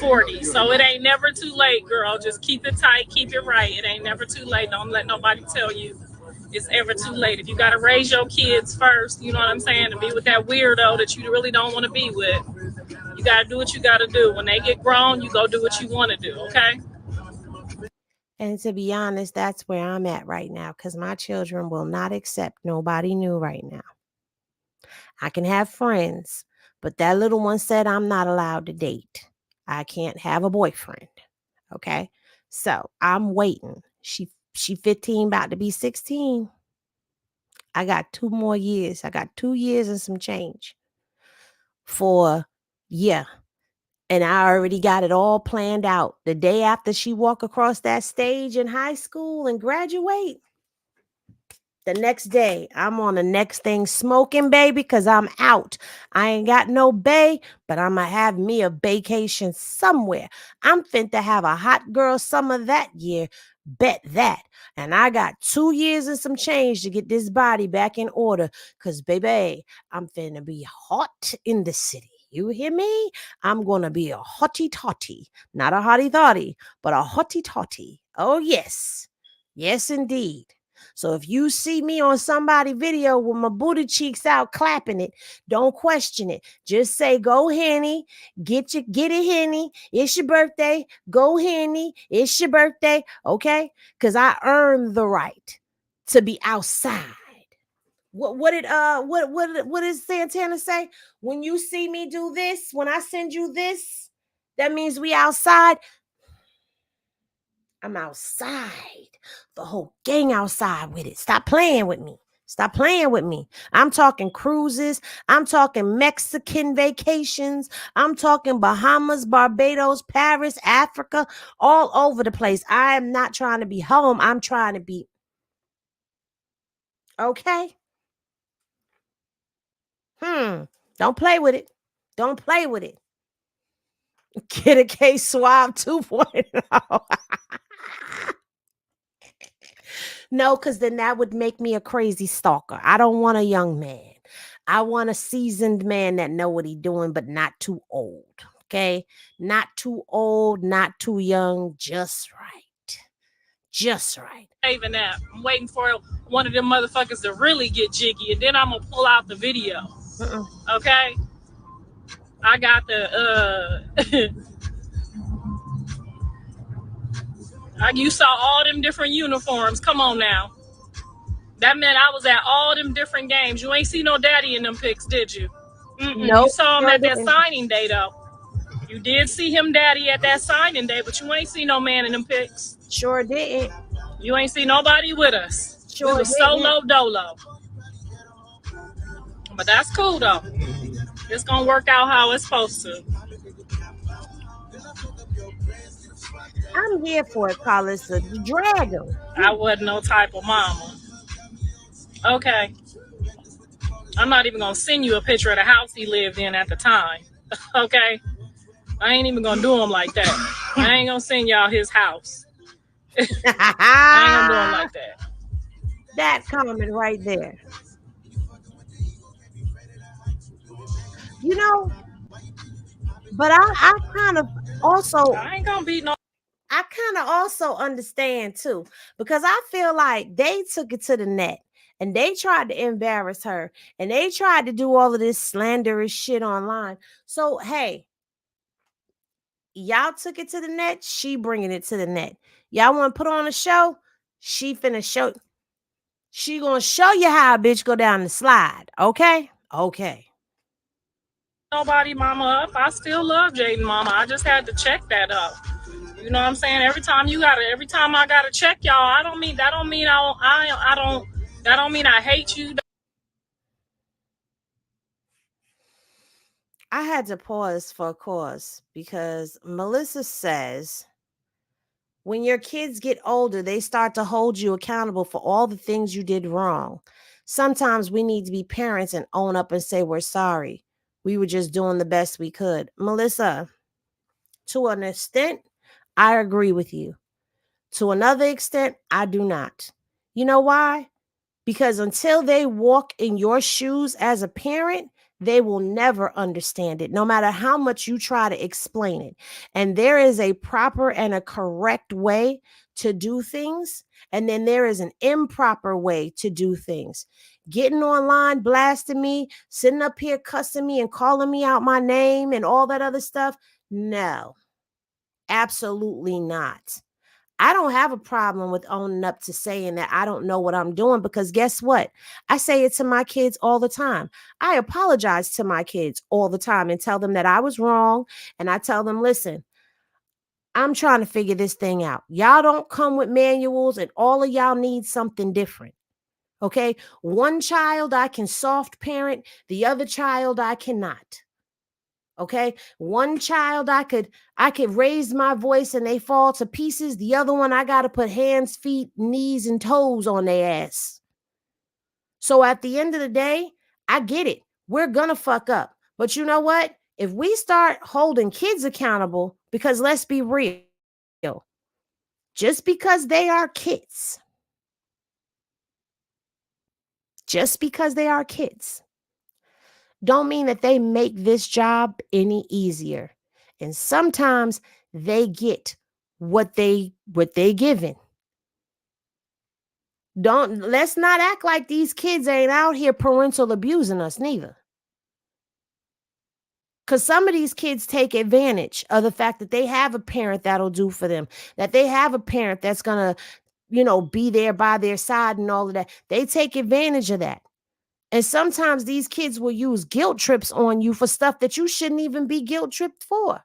40. So it ain't never too late, girl. Just keep it tight, keep it right. It ain't never too late. Don't let nobody tell you it's ever too late. If you gotta raise your kids first, you know what I'm saying, to be with that weirdo that you really don't want to be with, you gotta do what you gotta do. When they get grown, you go do what you want to do, okay? And to be honest, that's where I'm at right now, because my children will not accept nobody new right now. I can have friends, but that little one said I'm not allowed to date. I can't have a boyfriend. Okay. So I'm waiting. She 15, about to be 16. I got 2 more years. I got 2 years and some change for, yeah. And I already got it all planned out. The day after she walk across that stage in high school and graduate, the next day, I'm on the next thing smoking, baby, because I'm out. I ain't got no bae, but I'm going to have me a vacation somewhere. I'm finna have a hot girl summer that year. Bet that. And I got 2 years and some change to get this body back in order, because, baby, I'm finna be hot in the city. You hear me? I'm going to be a hottie totty. Not a hottie thotty, but a hottie totty. Oh, yes. Yes, indeed. So if you see me on somebody video with my booty cheeks out clapping it, don't question it. Just say, go Henny, get it Henny. It's your birthday. Go Henny. It's your birthday. Okay? Because I earned the right to be outside. What did Santana say? When you see me do this, when I send you this, that means we outside. I'm outside. The whole gang outside with it. Stop playing with me. Stop playing with me. I'm talking cruises. I'm talking Mexican vacations. I'm talking Bahamas, Barbados, Paris, Africa, all over the place. I am not trying to be home. I'm trying to be okay. Don't play with it. Don't play with it. Get a case swab 2.0. No, because then that would make me a crazy stalker. I don't want a young man. I want a seasoned man that know what he's doing, but not too old. Okay? Not too old, not too young, just right. Just right. Even that. I'm waiting for one of them motherfuckers to really get jiggy, and then I'm gonna pull out the video. Okay? I got the you saw all them different uniforms. Come on now. That meant I was at all them different games. You ain't see no daddy in them pics, did you? Nope, you saw him at that signing day, though. You did see him daddy at that signing day, but you ain't see no man in them pics. Sure didn't. You ain't see nobody with us. Sure we was solo dolo. But that's cool, though. It's going to work out how it's supposed to. I'm here for it, Karlissa. Drag him. I wasn't no type of mama. Okay. I'm not even going to send you a picture of the house he lived in at the time. Okay? I ain't even going to do him like that. I ain't going to send y'all his house. I ain't going to do him like that. That comment right there. You know, But I kind of also I ain't gonna beat no. I kind of also understand too, because I feel like they took it to the net and they tried to embarrass her and they tried to do all of this slanderous shit online. So, hey, y'all took it to the net, she bringing it to the net. Y'all want to put on a show? She finna show. She gonna show you how a bitch go down the slide. Okay, okay. Nobody mama up. I still love Jaden mama. I just had to check that up. You know what I'm saying? Every time I gotta check y'all, I don't mean that don't mean I don't that don't mean I hate you. I had to pause for a cause because Melissa says when your kids get older, they start to hold you accountable for all the things you did wrong. Sometimes we need to be parents and own up and say we're sorry. We were just doing the best we could. Melissa, to an extent, I agree with you. To another extent, I do not. You know why? Because until they walk in your shoes as a parent, they will never understand it, no matter how much you try to explain it. And there is a proper and a correct way to do things. And then there is an improper way to do things. Getting online, blasting me, sitting up here cussing me and calling me out my name and all that other stuff. No, absolutely not. I don't have a problem with owning up to saying that I don't know what I'm doing because guess what? I say it to my kids all the time. I apologize to my kids all the time and tell them that I was wrong. And I tell them, listen, I'm trying to figure this thing out. Y'all don't come with manuals and all of y'all need something different. Okay. One child I can soft parent, the other child I cannot. Okay, one child I could raise my voice and they fall to pieces. The other one I got to put hands, feet, knees and toes on their ass. So at the end of the day, I get it. We're gonna fuck up. But you know what? If we start holding kids accountable, because let's be real, just because they are kids, just because they are kids, don't mean that they make this job any easier. And sometimes they get what they given. Don't Let's not act like these kids ain't out here parental abusing us neither. Cuz some of these kids take advantage of the fact that they have a parent that'll do for them, that they have a parent that's going to, be there by their side and all of that. They take advantage of that. And sometimes these kids will use guilt trips on you for stuff that you shouldn't even be guilt tripped for.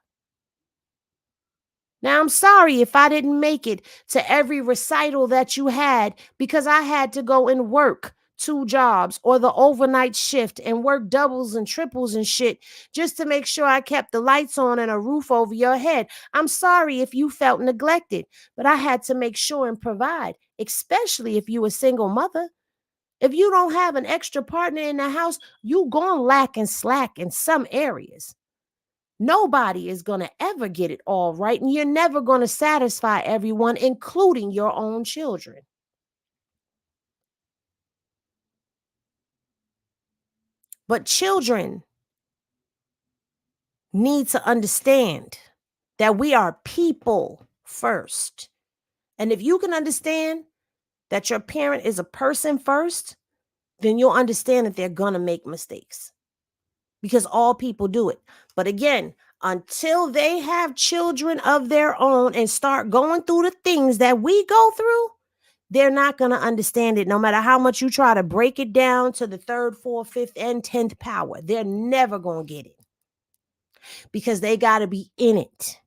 Now, I'm sorry if I didn't make it to every recital that you had because I had to go and work 2 jobs or the overnight shift and work doubles and triples and shit just to make sure I kept the lights on and a roof over your head. I'm sorry if you felt neglected, but I had to make sure and provide, especially if you a single mother. If you don't have an extra partner in the house, you gonna lack and slack in some areas. Nobody is going to ever get it all right, and you're never going to satisfy everyone, including your own children. But children need to understand that we are people first. And if you can understand that your parent is a person first, then you'll understand that they're going to make mistakes because all people do it. But again, until they have children of their own and start going through the things that we go through, they're not going to understand it no matter how much you try to break it down to the third, fourth, fifth, and 10th power. They're never going to get it because they got to be in it.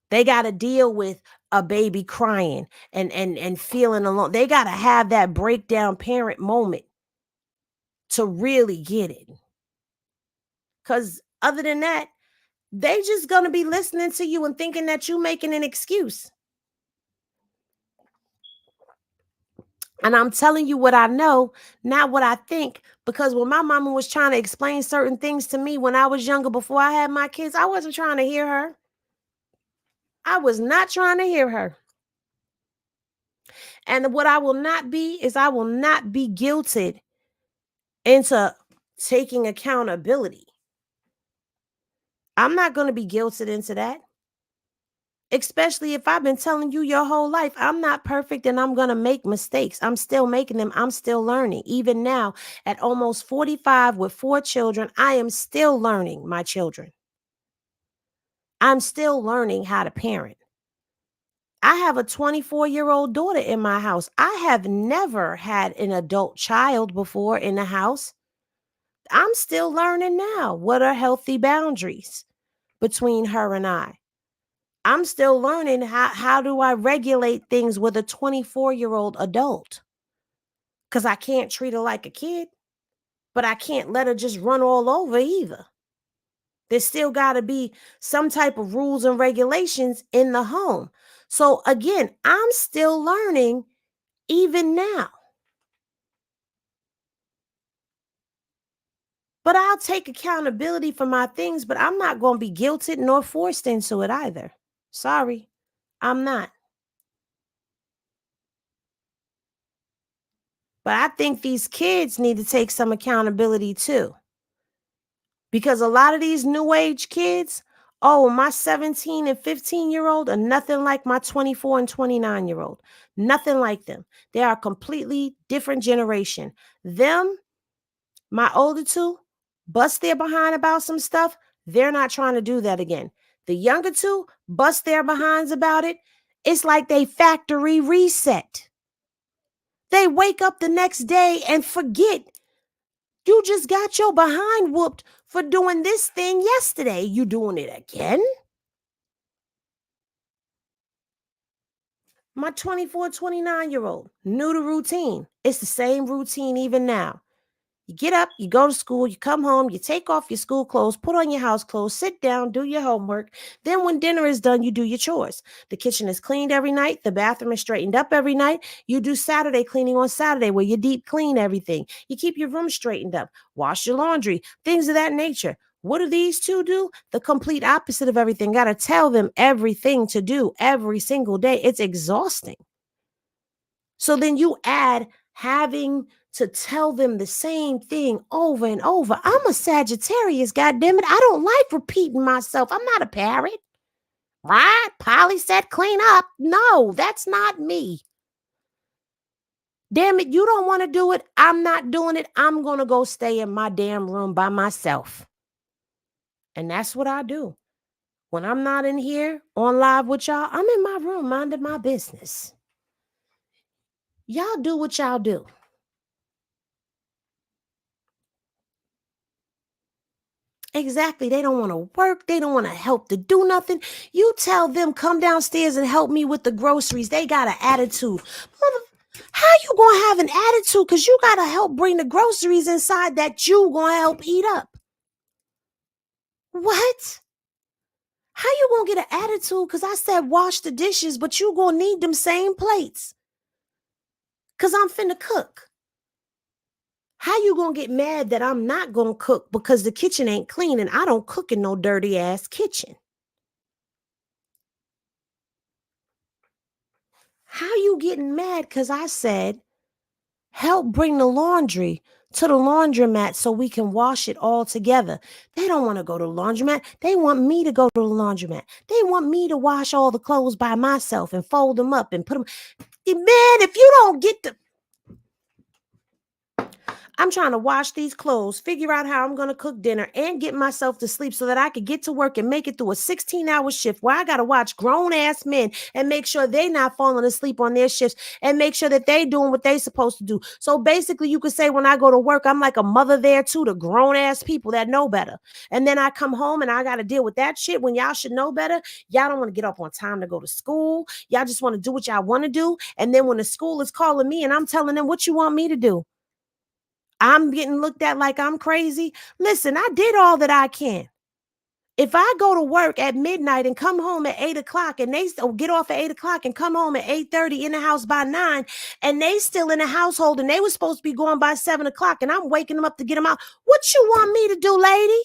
They got to deal with a baby crying and feeling alone. They got to have that breakdown parent moment to really get it. Because other than that, they just going to be listening to you and thinking that you're making an excuse. And I'm telling you what I know, not what I think. Because when my mama was trying to explain certain things to me when I was younger, before I had my kids, I wasn't trying to hear her. I was not trying to hear her. And what I will not be is I will not be guilted into taking accountability. I'm not going to be guilted into that. Especially if I've been telling you your whole life, I'm not perfect and I'm going to make mistakes. I'm still making them. I'm still learning. Even now, at almost 45 with 4 children, I am still learning my children. I'm still learning how to parent. I have a 24-year-old daughter in my house. I have never had an adult child before in the house. I'm still learning now what are healthy boundaries between her and I. I'm still learning how do I regulate things with a 24-year-old adult? Because I can't treat her like a kid, but I can't let her just run all over either. There's still got to be some type of rules and regulations in the home. So again, I'm still learning even now. But I'll take accountability for my things, but I'm not going to be guilted nor forced into it either. Sorry, I'm not. But I think these kids need to take some accountability too. Because a lot of these new age kids, oh, my 17 and 15-year-old are nothing like my 24 and 29-year-old. Nothing like them. They are a completely different generation. Them, my older two, bust their behind about some stuff. They're not trying to do that again. The younger two, bust their behinds about it. It's like they factory reset. They wake up the next day and forget you just got your behind whooped for doing this thing yesterday. You doing it again? My 24, 29-year-old, new to routine. It's the same routine even now. You get up, you go to school, you come home, you take off your school clothes, put on your house clothes, sit down, do your homework. Then when dinner is done, you do your chores. The kitchen is cleaned every night. The bathroom is straightened up every night. You do Saturday cleaning on Saturday where you deep clean everything. You keep your room straightened up, wash your laundry, things of that nature. What do these two do? The complete opposite of everything. Got to tell them everything to do every single day. It's exhausting. So then you add having to tell them the same thing over and over. I'm a Sagittarius, goddammit. I don't like repeating myself. I'm not a parrot. Right? Polly said clean up. No, that's not me. Damn it, you don't want to do it. I'm not doing it. I'm going to go stay in my damn room by myself. And that's what I do. When I'm not in here on live with y'all, I'm in my room minding my business. Y'all do what y'all do. Exactly. They don't want to work. They don't want to help to do nothing. You tell them, come downstairs and help me with the groceries. They got an attitude. How you going to have an attitude? Because you got to help bring the groceries inside that you going to help eat up. What? How you going to get an attitude? Because I said wash the dishes, but you going to need them same plates. Because I'm finna cook. How you going to get mad that I'm not going to cook because the kitchen ain't clean and I don't cook in no dirty ass kitchen? How you getting mad because I said help bring the laundry to the laundromat so we can wash it all together? They don't want to go to the laundromat. They want me to go to the laundromat. They want me to wash all the clothes by myself and fold them up and put them. Man, if you don't get the... I'm trying to wash these clothes, figure out how I'm going to cook dinner and get myself to sleep so that I could get to work and make it through a 16-hour shift where I got to watch grown-ass men and make sure they not falling asleep on their shifts and make sure that they doing what they supposed to do. So basically, you could say when I go to work, I'm like a mother there too, to grown-ass people that know better. And then I come home and I got to deal with that shit when y'all should know better. Y'all don't want to get up on time to go to school. Y'all just want to do what y'all want to do. And then when the school is calling me and I'm telling them what you want me to do, I'm getting looked at like I'm crazy. Listen, I did all that I can. If I go to work at midnight and come home at 8 o'clock and they get off at 8 o'clock and come home at 8:30 in the house by 9 and they still in the household and they were supposed to be going by 7 o'clock and I'm waking them up to get them out, what you want me to do, lady?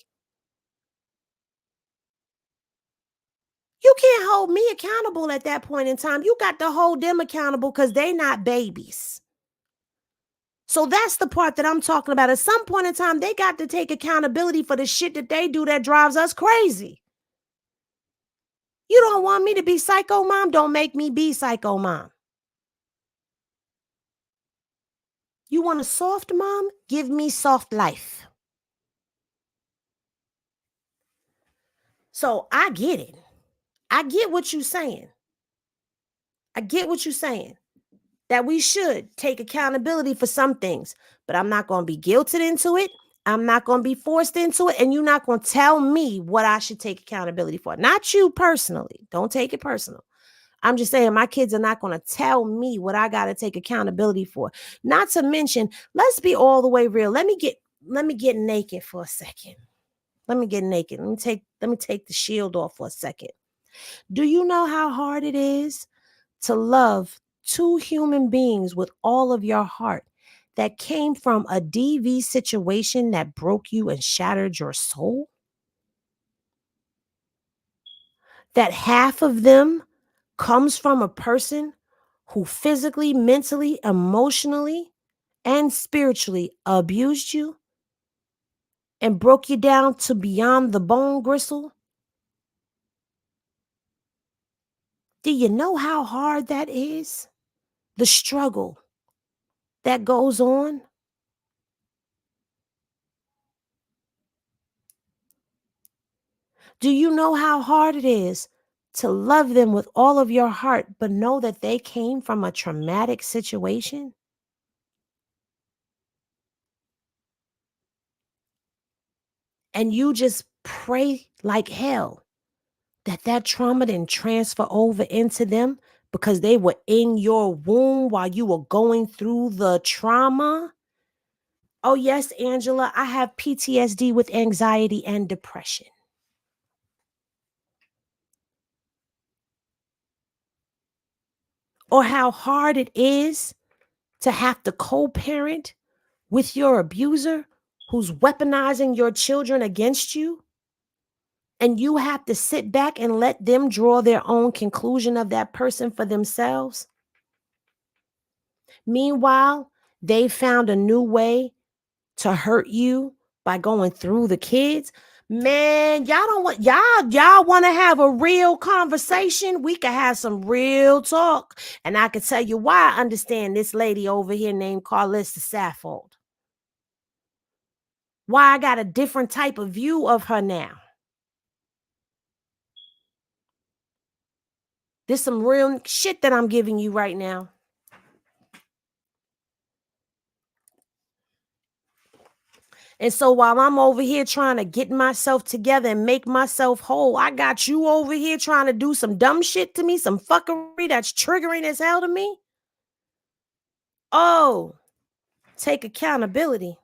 You can't hold me accountable at that point in time. You got to hold them accountable because they not babies. So that's the part that I'm talking about. At some point in time, they got to take accountability for the shit that they do that drives us crazy. You don't want me to be psycho mom? Don't make me be psycho mom. You want a soft mom? Give me soft life. So I get it. I get what you're saying. I get what you're saying. That we should take accountability for some things, but I'm not going to be guilted into it. I'm not going to be forced into it. And you're not going to tell me what I should take accountability for. Not you personally. Don't take it personal. I'm just saying my kids are not going to tell me what I got to take accountability for. Not to mention, let's be all the way real. Let me get naked for a second. Let me get naked. Let me take the shield off for a second. Do you know how hard it is to love two human beings with all of your heart that came from a DV situation that broke you and shattered your soul? That half of them comes from a person who physically, mentally, emotionally, and spiritually abused you and broke you down to beyond the bone gristle? Do you know how hard that is? The struggle that goes on? Do you know how hard it is to love them with all of your heart, but know that they came from a traumatic situation? And you just pray like hell that trauma didn't transfer over into them because they were in your womb while you were going through the trauma? Oh, yes, Angela, I have PTSD with anxiety and depression. Or how hard it is to have to co-parent with your abuser who's weaponizing your children against you, and you have to sit back and let them draw their own conclusion of that person for themselves. Meanwhile, they found a new way to hurt you by going through the kids. Man, y'all want to have a real conversation? We could have some real talk. And I could tell you why I understand this lady over here named Karlissa Saffold. Why I got a different type of view of her now. There's some real shit that I'm giving you right now. And so while I'm over here trying to get myself together and make myself whole, I got you over here trying to do some dumb shit to me, some fuckery that's triggering as hell to me. Oh, take accountability,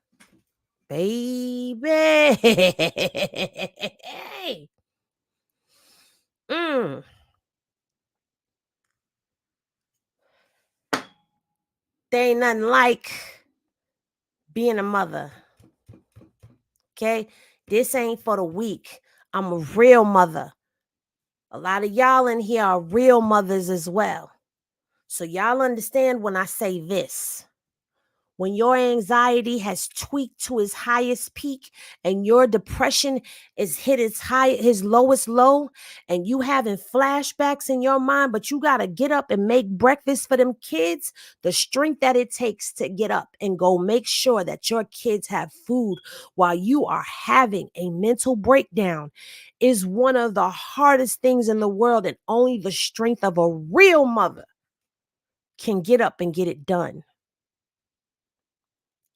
baby. mm. There ain't nothing like being a mother. Okay? This ain't for the weak. I'm a real mother. A lot of y'all in here are real mothers as well. So y'all understand when I say this. When your anxiety has tweaked to its highest peak and your depression is hit his lowest low, and you having flashbacks in your mind, but you got to get up and make breakfast for them kids, the strength that it takes to get up and go make sure that your kids have food while you are having a mental breakdown is one of the hardest things in the world, and only the strength of a real mother can get up and get it done.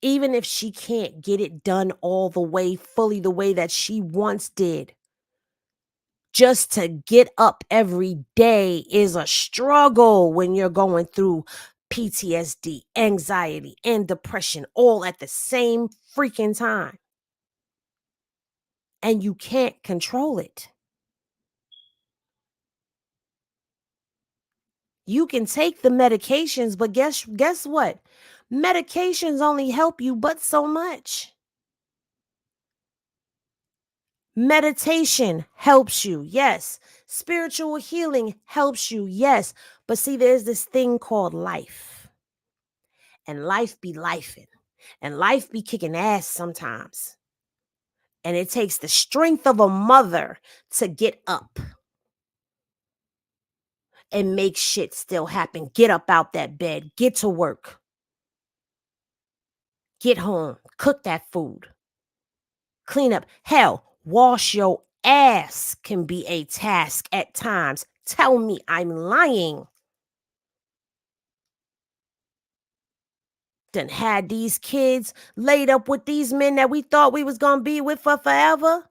Even if she can't get it done all the way, fully the way that she once did. Just to get up every day is a struggle when you're going through PTSD, anxiety, and depression all at the same freaking time. And you can't control it. You can take the medications, but guess what? Medications only help you but so much. Meditation helps you, yes. Spiritual healing helps you, yes. But see, there's this thing called life. And life be lifing. And life be kicking ass sometimes. And it takes the strength of a mother to get up and make shit still happen. Get up out that bed. Get to work. Get home. Cook that food. Clean up. Hell, wash your ass can be a task at times. Tell me I'm lying. Done had these kids laid up with these men that we thought we was going to be with for forever.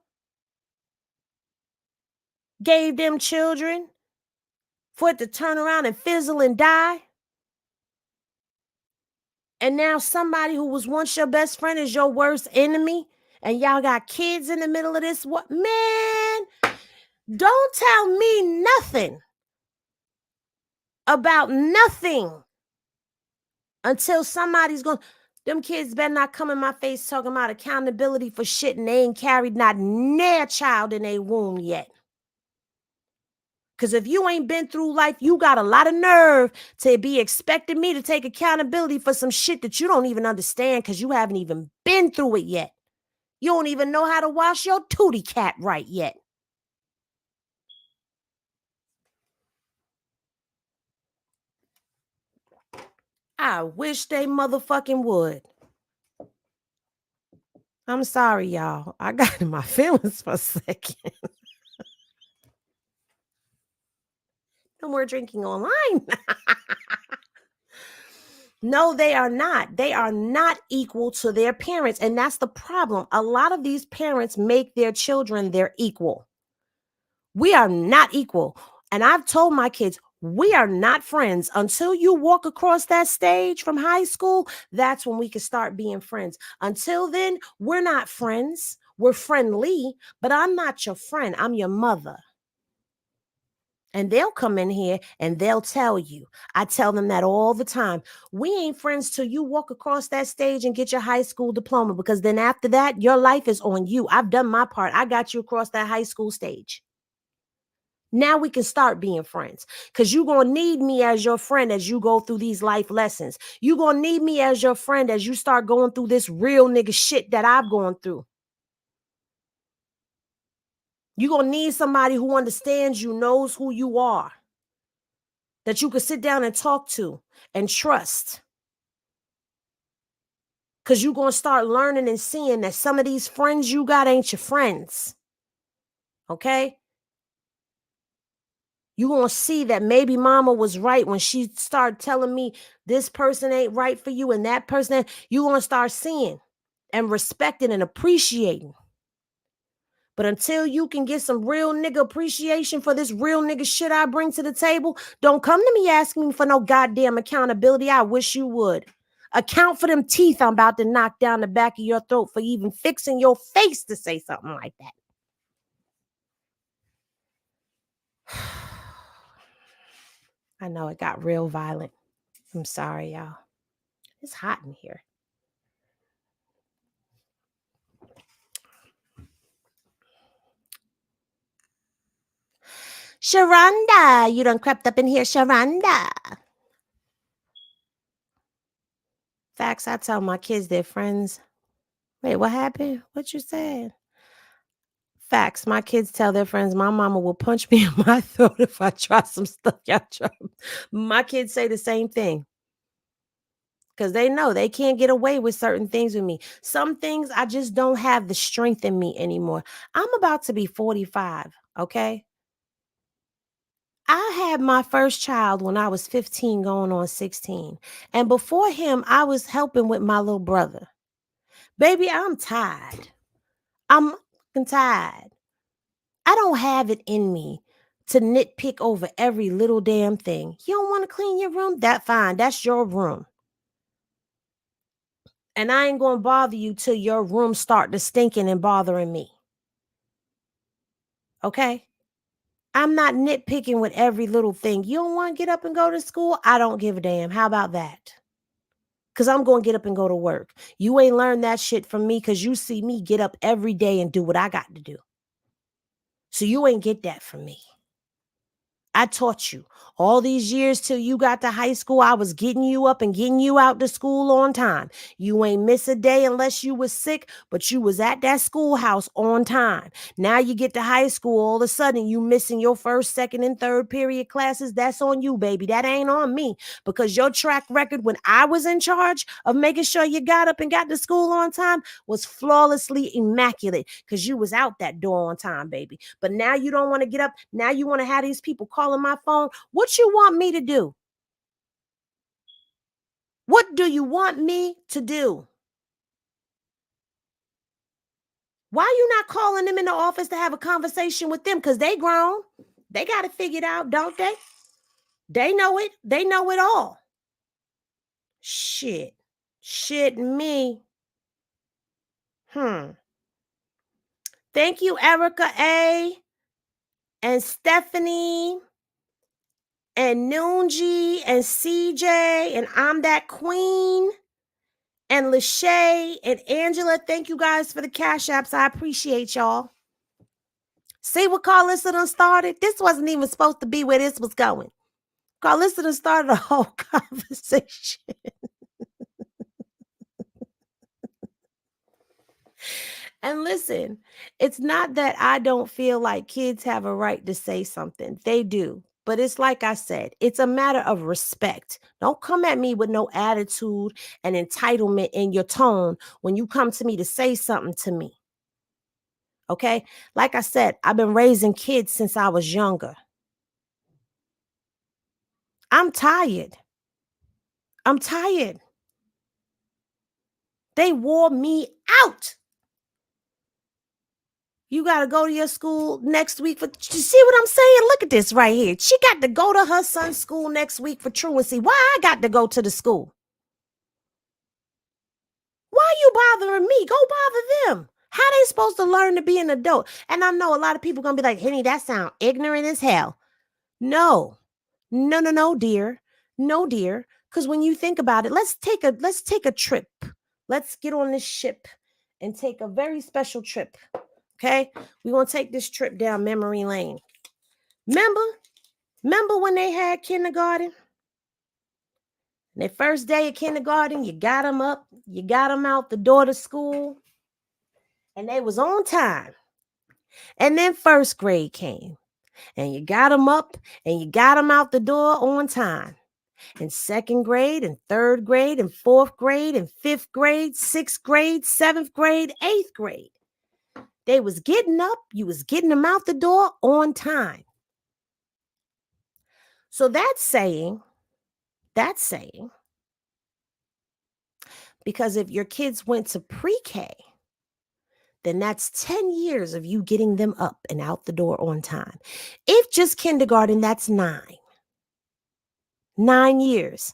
Gave them children for it to turn around and fizzle and die. And now somebody who was once your best friend is your worst enemy. And y'all got kids in the middle of this. What, man? Don't tell me nothing about nothing until somebody's going. Them kids better not come in my face talking about accountability for shit and they ain't carried not near child in their womb yet. Because if you ain't been through life, you got a lot of nerve to be expecting me to take accountability for some shit that you don't even understand because you haven't even been through it yet. You don't even know how to wash your tootie cat right yet. I wish they motherfucking would. I'm sorry, y'all. I got in my feelings for a second. No more drinking online. No, they are not. They are not equal to their parents. And that's the problem. A lot of these parents make their children their equal. We are not equal. And I've told my kids, we are not friends until you walk across that stage from high school. That's when we can start being friends. Until then, we're not friends. We're friendly, but I'm not your friend. I'm your mother. And they'll come in here and they'll tell you. I tell them that all the time. We ain't friends till you walk across that stage and get your high school diploma, because then after that, your life is on you. I've done my part. I got you across that high school stage. Now we can start being friends, because you're going to need me as your friend as you go through these life lessons. You're going to need me as your friend as you start going through this real nigga shit that I've gone through. You're going to need somebody who understands you, knows who you are, that you can sit down and talk to and trust. Because you're going to start learning and seeing that some of these friends you got ain't your friends. Okay? You're going to see that maybe mama was right when she started telling me this person ain't right for you and that person. You're going to start seeing and respecting and appreciating. But until you can get some real nigga appreciation for this real nigga shit I bring to the table, don't come to me asking me for no goddamn accountability. I wish you would. Account for them teeth I'm about to knock down the back of your throat for even fixing your face to say something like that. I know it got real violent. I'm sorry, y'all. It's hot in here. Sharonda, you done crept up in here, Sharonda. Facts, I tell my kids they're friends. Wait, what happened? What you said? Facts, my kids tell their friends my mama will punch me in my throat if I try some stuff y'all try. My kids say the same thing. Because they know they can't get away with certain things with me. Some things I just don't have the strength in me anymore. I'm about to be 45, okay? I had my first child when I was 15 going on 16. And before him, I was helping with my little brother. Baby, I'm tired. I'm fucking tired. I don't have it in me to nitpick over every little damn thing. You don't want to clean your room? That's fine. That's your room. And I ain't going to bother you till your room start to stinking and bothering me. Okay? I'm not nitpicking with every little thing. You don't want to get up and go to school? I don't give a damn. How about that? Because I'm going to get up and go to work. You ain't learned that shit from me because you see me get up every day and do what I got to do. So you ain't get that from me. I taught you. All these years till you got to high school, I was getting you up and getting you out to school on time. You ain't miss a day unless you was sick, but you was at that schoolhouse on time. Now you get to high school, all of a sudden you missing your first, second, and third period classes. That's on you, baby. That ain't on me, because your track record when I was in charge of making sure you got up and got to school on time was flawlessly immaculate, because you was out that door on time, baby. But now you don't want to get up. Now you want to have these people calling my phone. What you want me to do? What do you want me to do? Why you not calling them in the office to have a conversation with them? Because they grown. They got it figured out, don't they? They know it. They know it all. Shit. Shit me. Thank you, Erica A. and Stephanie and Noonji and CJ and I'm That Queen and Lachey and Angela. Thank you guys for the cash apps. I appreciate y'all. See what Karlissa done started? This wasn't even supposed to be where this was going. Karlissa done started a whole conversation. And listen, it's not that I don't feel like kids have a right to say something. They do. But it's like I said, it's a matter of respect. Don't come at me with no attitude and entitlement in your tone when you come to me to say something to me. Okay? Like I said, I've been raising kids since I was younger. I'm tired. I'm tired. They wore me out. You got to go to your school next week for, you see what I'm saying? Look at this right here. She got to go to her son's school next week for truancy. Why I got to go to the school? Why you bothering me? Go bother them. How they supposed to learn to be an adult? And I know a lot of people going to be like, Henny, that sound ignorant as hell. No, dear. No, dear. Because when you think about it, let's take a trip. Let's get on this ship and take a very special trip. Okay, we're going to take this trip down memory lane. Remember when they had kindergarten? And their first day of kindergarten, you got them up, you got them out the door to school, and they was on time. And then first grade came, and you got them up, and you got them out the door on time. And second grade, and third grade, and fourth grade, and fifth grade, sixth grade, seventh grade, eighth grade. They was getting up, you was getting them out the door on time. So that's saying, because if your kids went to pre-K, then that's 10 years of you getting them up and out the door on time. If just kindergarten, that's 9. 9 years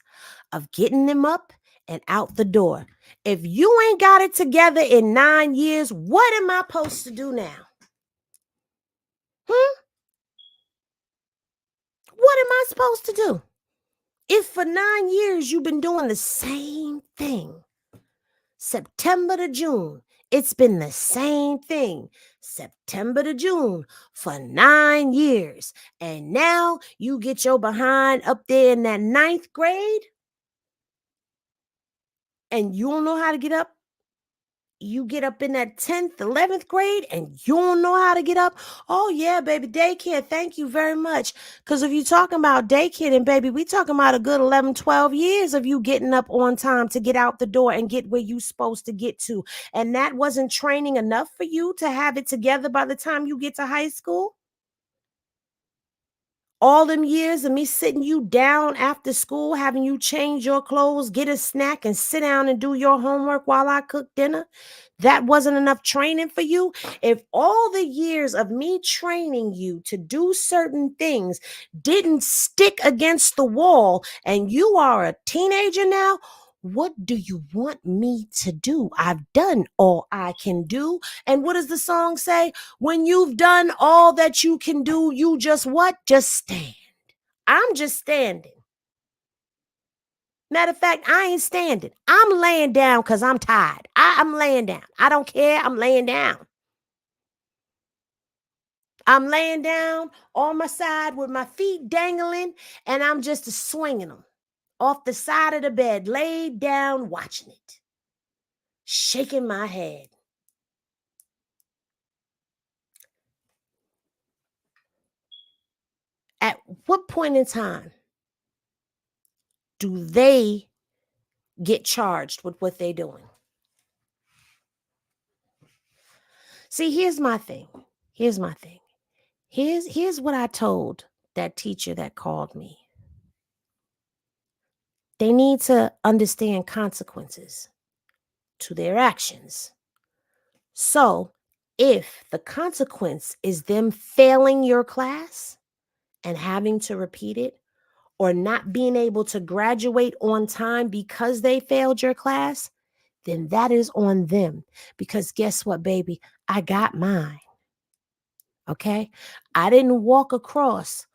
of getting them up and out the door. If you ain't got it together in 9 years, what am I supposed to do now? What am I supposed to do? If for 9 years you've been doing the same thing, September to June, it's been the same thing, September to June, for 9 years. And now you get your behind up there in that 9th grade, and you don't know how to get up. You get up in that 10th, 11th grade, and you don't know how to get up. Oh, yeah, baby, daycare, thank you very much. Because if you're talking about daycare, and baby, we talking about a good 11, 12 years of you getting up on time to get out the door and get where you supposed to get to. And that wasn't training enough for you to have it together by the time you get to high school? All them years of me sitting you down after school, having you change your clothes, get a snack, and sit down and do your homework while I cook dinner, that wasn't enough training for you? If all the years of me training you to do certain things didn't stick against the wall and you are a teenager now, what do you want me to do? I've done all I can do. And what does the song say? When you've done all that you can do, you just what? Just stand. I'm just standing. Matter of fact, I ain't standing. I'm laying down because I'm tired. I'm laying down. I don't care. I'm laying down. I'm laying down on my side with my feet dangling, and I'm just swinging them off the side of the bed, laid down watching it, shaking my head. At what point in time do they get charged with what they're doing? See, here's my thing. Here's my thing. Here's what I told that teacher that called me. They need to understand consequences to their actions. So, if the consequence is them failing your class and having to repeat it, or not being able to graduate on time because they failed your class, then that is on them. Because guess what, baby? I got mine. Okay? I didn't walk across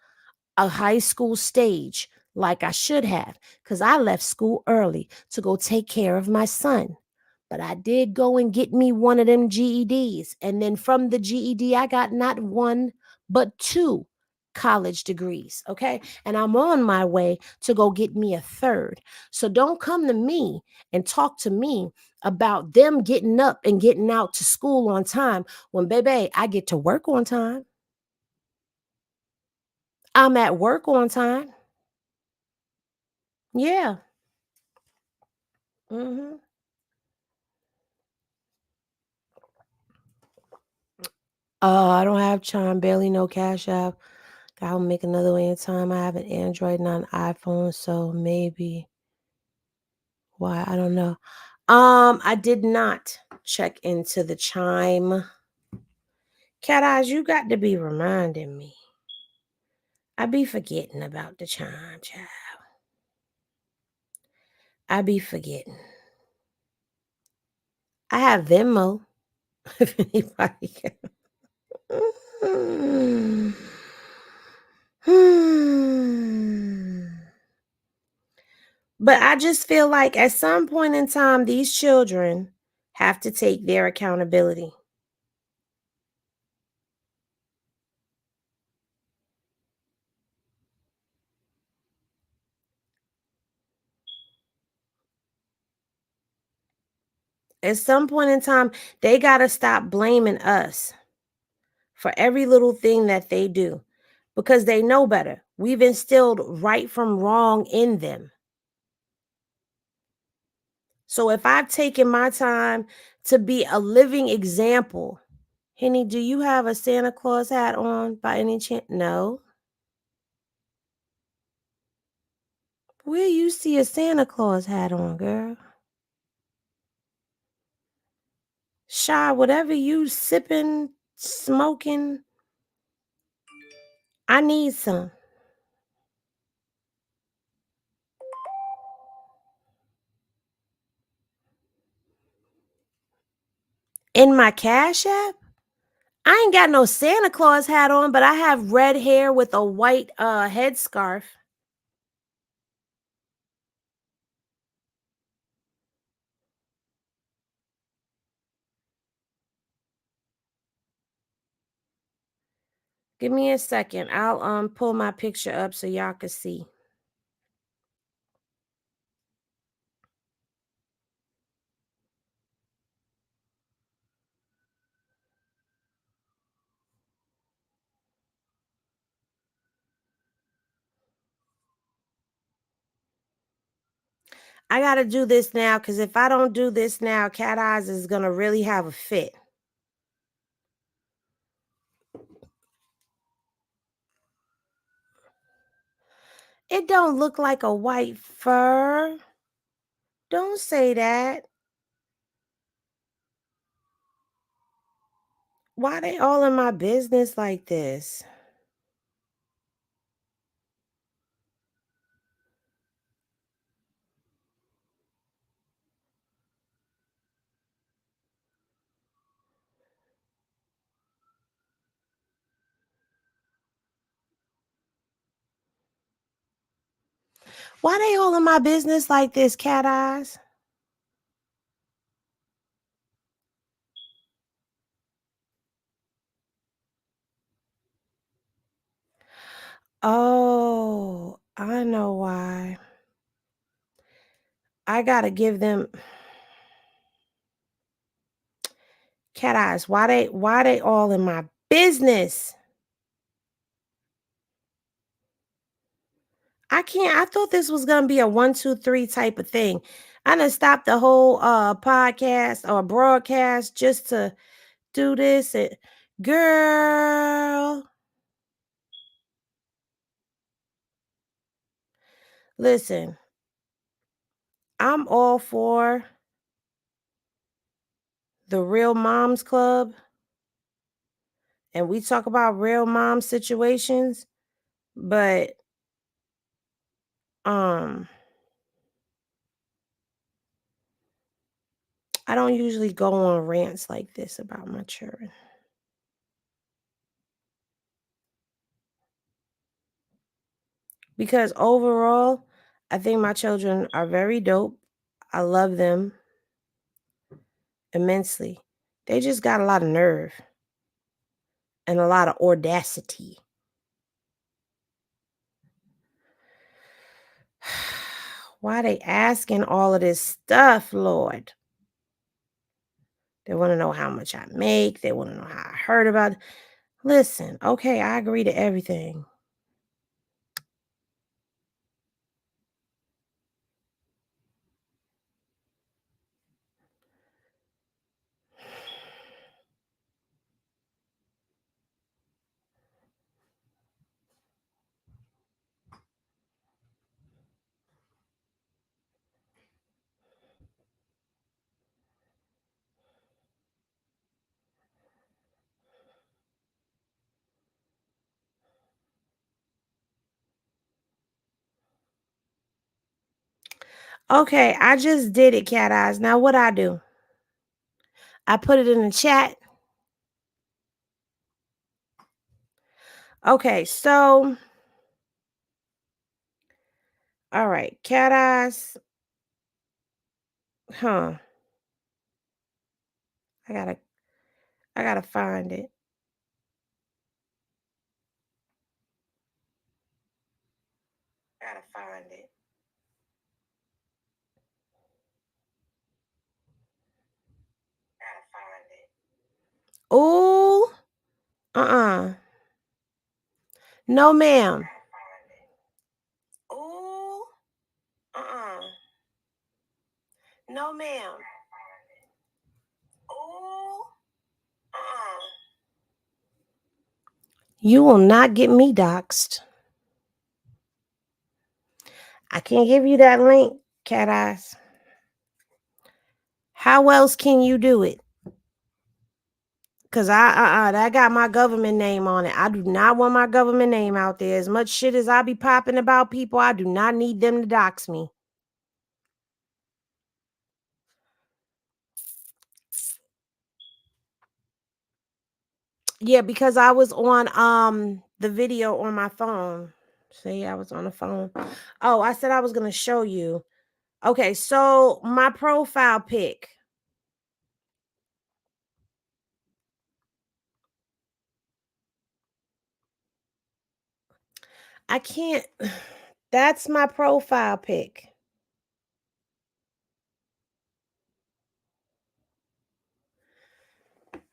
a high school stage like I should have because I left school early to go take care of my son. But I did go and get me one of them GEDs. And then from the GED, I got not one, but two college degrees. Okay. And I'm on my way to go get me a third. So don't come to me and talk to me about them getting up and getting out to school on time when, baby, I get to work on time. I'm at work on time. Yeah. Mhm. I don't have Chime, barely no Cash App. I'll make another way in time. I have an Android, not an iPhone, so maybe why I don't know. I did not check into the Chime. Cat Eyes, you got to be reminding me. I be forgetting about the Chime, child. I be forgetting. I have Venmo. If anybody can. But I just feel like at some point in time, these children have to take their accountability. At some point in time, they got to stop blaming us for every little thing that they do because they know better. We've instilled right from wrong in them. So if I've taken my time to be a living example, Henny, do you have a Santa Claus hat on by any chance? No. Where you see a Santa Claus hat on, girl? Shy, whatever you sipping, smoking, I need some. In my Cash App? I ain't got no Santa Claus hat on, but I have red hair with a white headscarf. Give me a second. I'll pull my picture up so y'all can see. I gotta do this now because if I don't do this now, Cat Eyes is gonna really have a fit. It don't look like a white fur. Don't say that. Why they all in my business like this? Why they all in my business like this, Cat Eyes? Oh, I know why. I gotta give them cat eyes. Why they all in my business? I can't. I thought this was gonna be a 1, 2, 3 type of thing. I done stopped the whole podcast or broadcast just to do this. Girl, listen, I'm all for the Real Moms Club, and we talk about real mom situations, but um I don't usually go on rants like this about my children. Because overall, I think my children are very dope. I love them immensely. They just got a lot of nerve and a lot of audacity. Why they asking all of this stuff, Lord? They want to know how much I make. They want to know how I heard about it. Listen, okay, I agree to everything. Okay, I just did it, cat eyes. Now what I do? I put it in the chat. Okay, so all right, cat eyes. Huh. I gotta find it. Gotta find it. Gotta find it. Ooh. Uh-uh. No, ma'am. Ooh. Uh-uh. No, ma'am. Ooh. Uh-uh. You will not get me doxxed. I can't give you that link, cat eyes. How else can you do it? Cause that got my government name on it. I do not want my government name out there. As much shit as I be popping about people, I do not need them to dox me. Yeah, because I was on the video on my phone. See, I was on the phone. Oh, I said I was gonna show you. Okay, so my profile pic. I can't. That's my profile pic.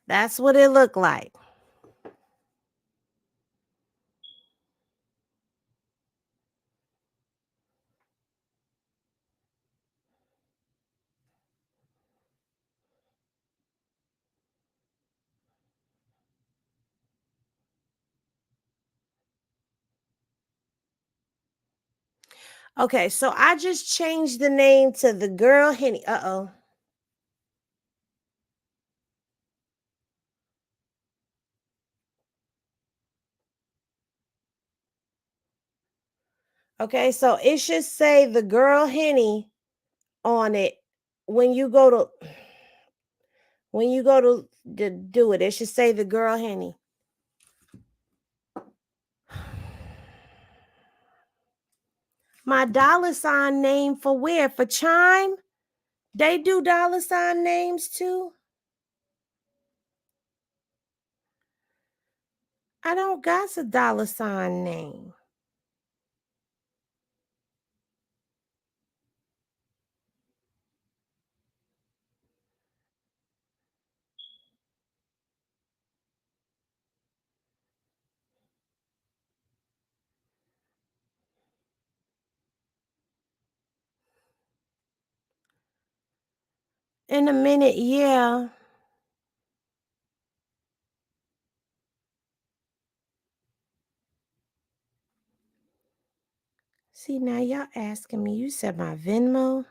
That's what it looked like. Okay, so I just changed the name to the girl Henny. Uh-oh. Okay, so it should say the girl Henny on it when you go to do it. It should say the girl Henny. My $ name for where? For Chime? They do $ names too? I don't got a $ name. In a minute, yeah. See, now y'all asking me. You said my Venmo?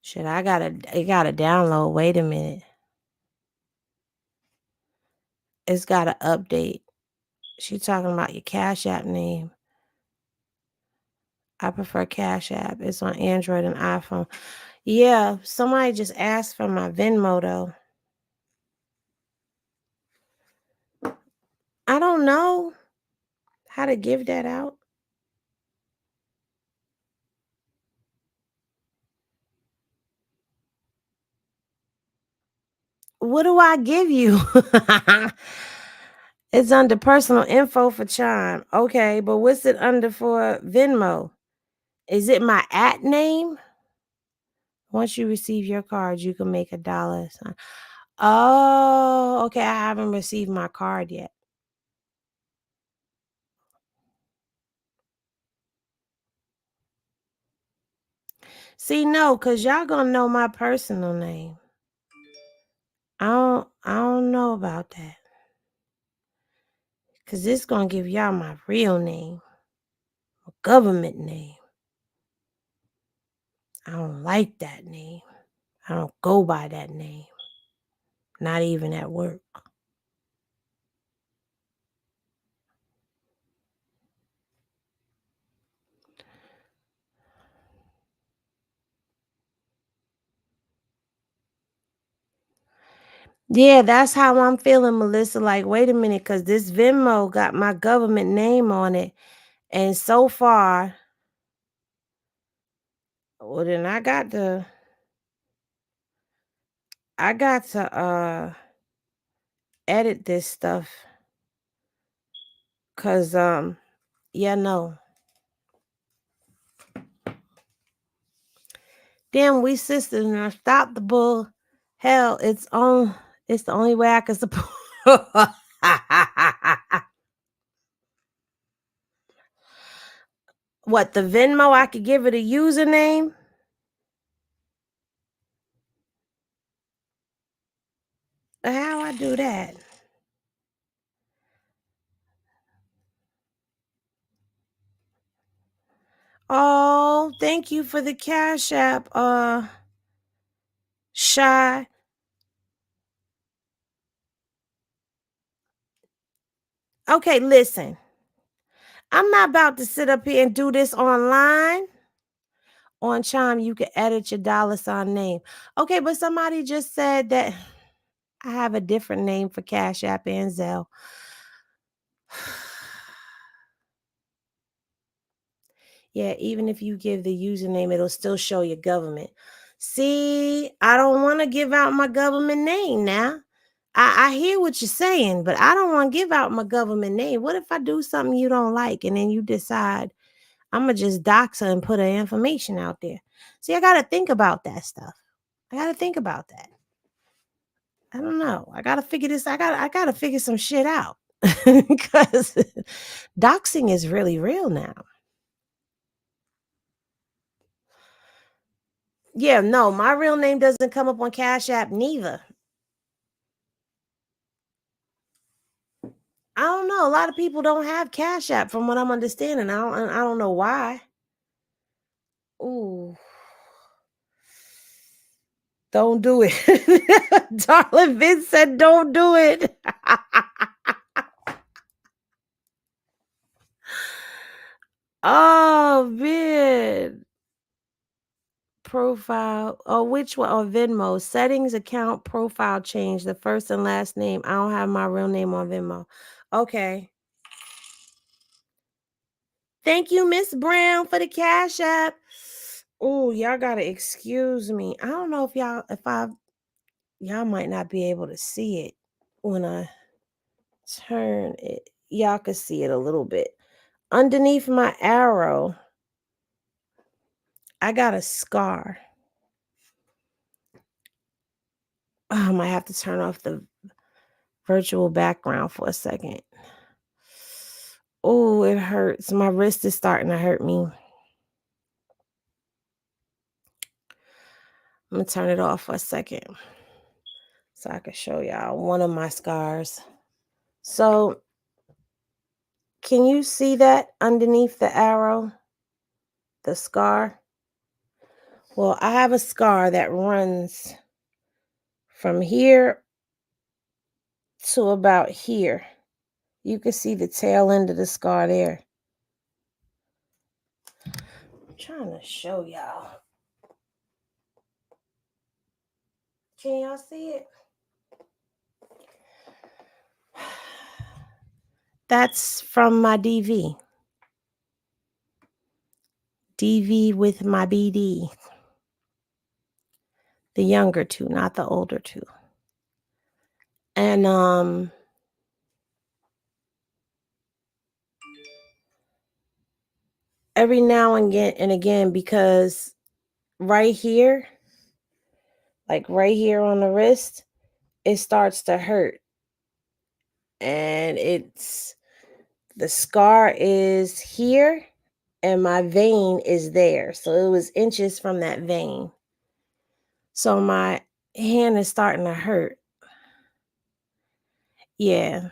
Shit, it gotta download. Wait a minute. It's gotta update. She talking about your Cash App name. I prefer Cash App. It's on Android and iPhone. Yeah, somebody just asked for my Venmo though. I don't know how to give that out. What do I give you? It's under personal info for Chime. Okay, but what's it under for Venmo? Is it my at name? Once you receive your card, you can make $1 sign. Oh, okay. I haven't received my card yet. See, no, because y'all gonna know my personal name. I don't know about that. Cause this gonna give y'all my real name. My government name. I don't like that name. I don't go by that name. Not even at work. Yeah, that's how I'm feeling, Melissa. Like, wait a minute, because this Venmo got my government name on it. And so far, well, then I got to edit this stuff. Cause yeah, no. Damn, we sisters now. Stop the bull. Hell, it's the only way I can support. What, the Venmo? I could give it a username? How I do that? Oh, thank you for the Cash App, Shy. Okay, listen. I'm not about to sit up here and do this online. On Chime, you can edit your $ name. Okay, but somebody just said that I have a different name for Cash App and Zelle. Yeah, even if you give the username, it'll still show your government. See, I don't want to give out my government name now. I hear what you're saying, but I don't want to give out my government name. What if I do something you don't like and then you decide I'm going to just dox her and put her information out there? See, I got to think about that stuff. I got to think about that. I don't know. I got to figure this. I got to figure some shit out because doxing is really real now. Yeah, no, my real name doesn't come up on Cash App neither. I don't know. A lot of people don't have Cash App from what I'm understanding. I don't know why. Ooh. Don't do it. Darling Vince said don't do it. Oh man. Profile. Oh, which one? Oh, Venmo. Settings, account, profile change. The first and last name. I don't have my real name on Venmo. Okay. Thank you, Miss Brown, for the Cash App. Oh, y'all gotta excuse me. I don't know if y'all might not be able to see it when I turn it. Y'all can see it a little bit. Underneath my arrow, I got a scar. Oh, I might have to turn off the virtual background for a second. Oh, it hurts. My wrist is starting to hurt me. I'm going to turn it off for a second so I can show y'all one of my scars. So, can you see that underneath the arrow? The scar? Well, I have a scar that runs from here to about here. You can see the tail end of the scar there. I'm trying to show y'all. Can y'all see it? That's from my DV. DV with my BD. The younger two, not the older two. And every now and again, because right here, like right here on the wrist, it starts to hurt. And the scar is here and my vein is there. So it was inches from that vein. So my hand is starting to hurt. Yeah.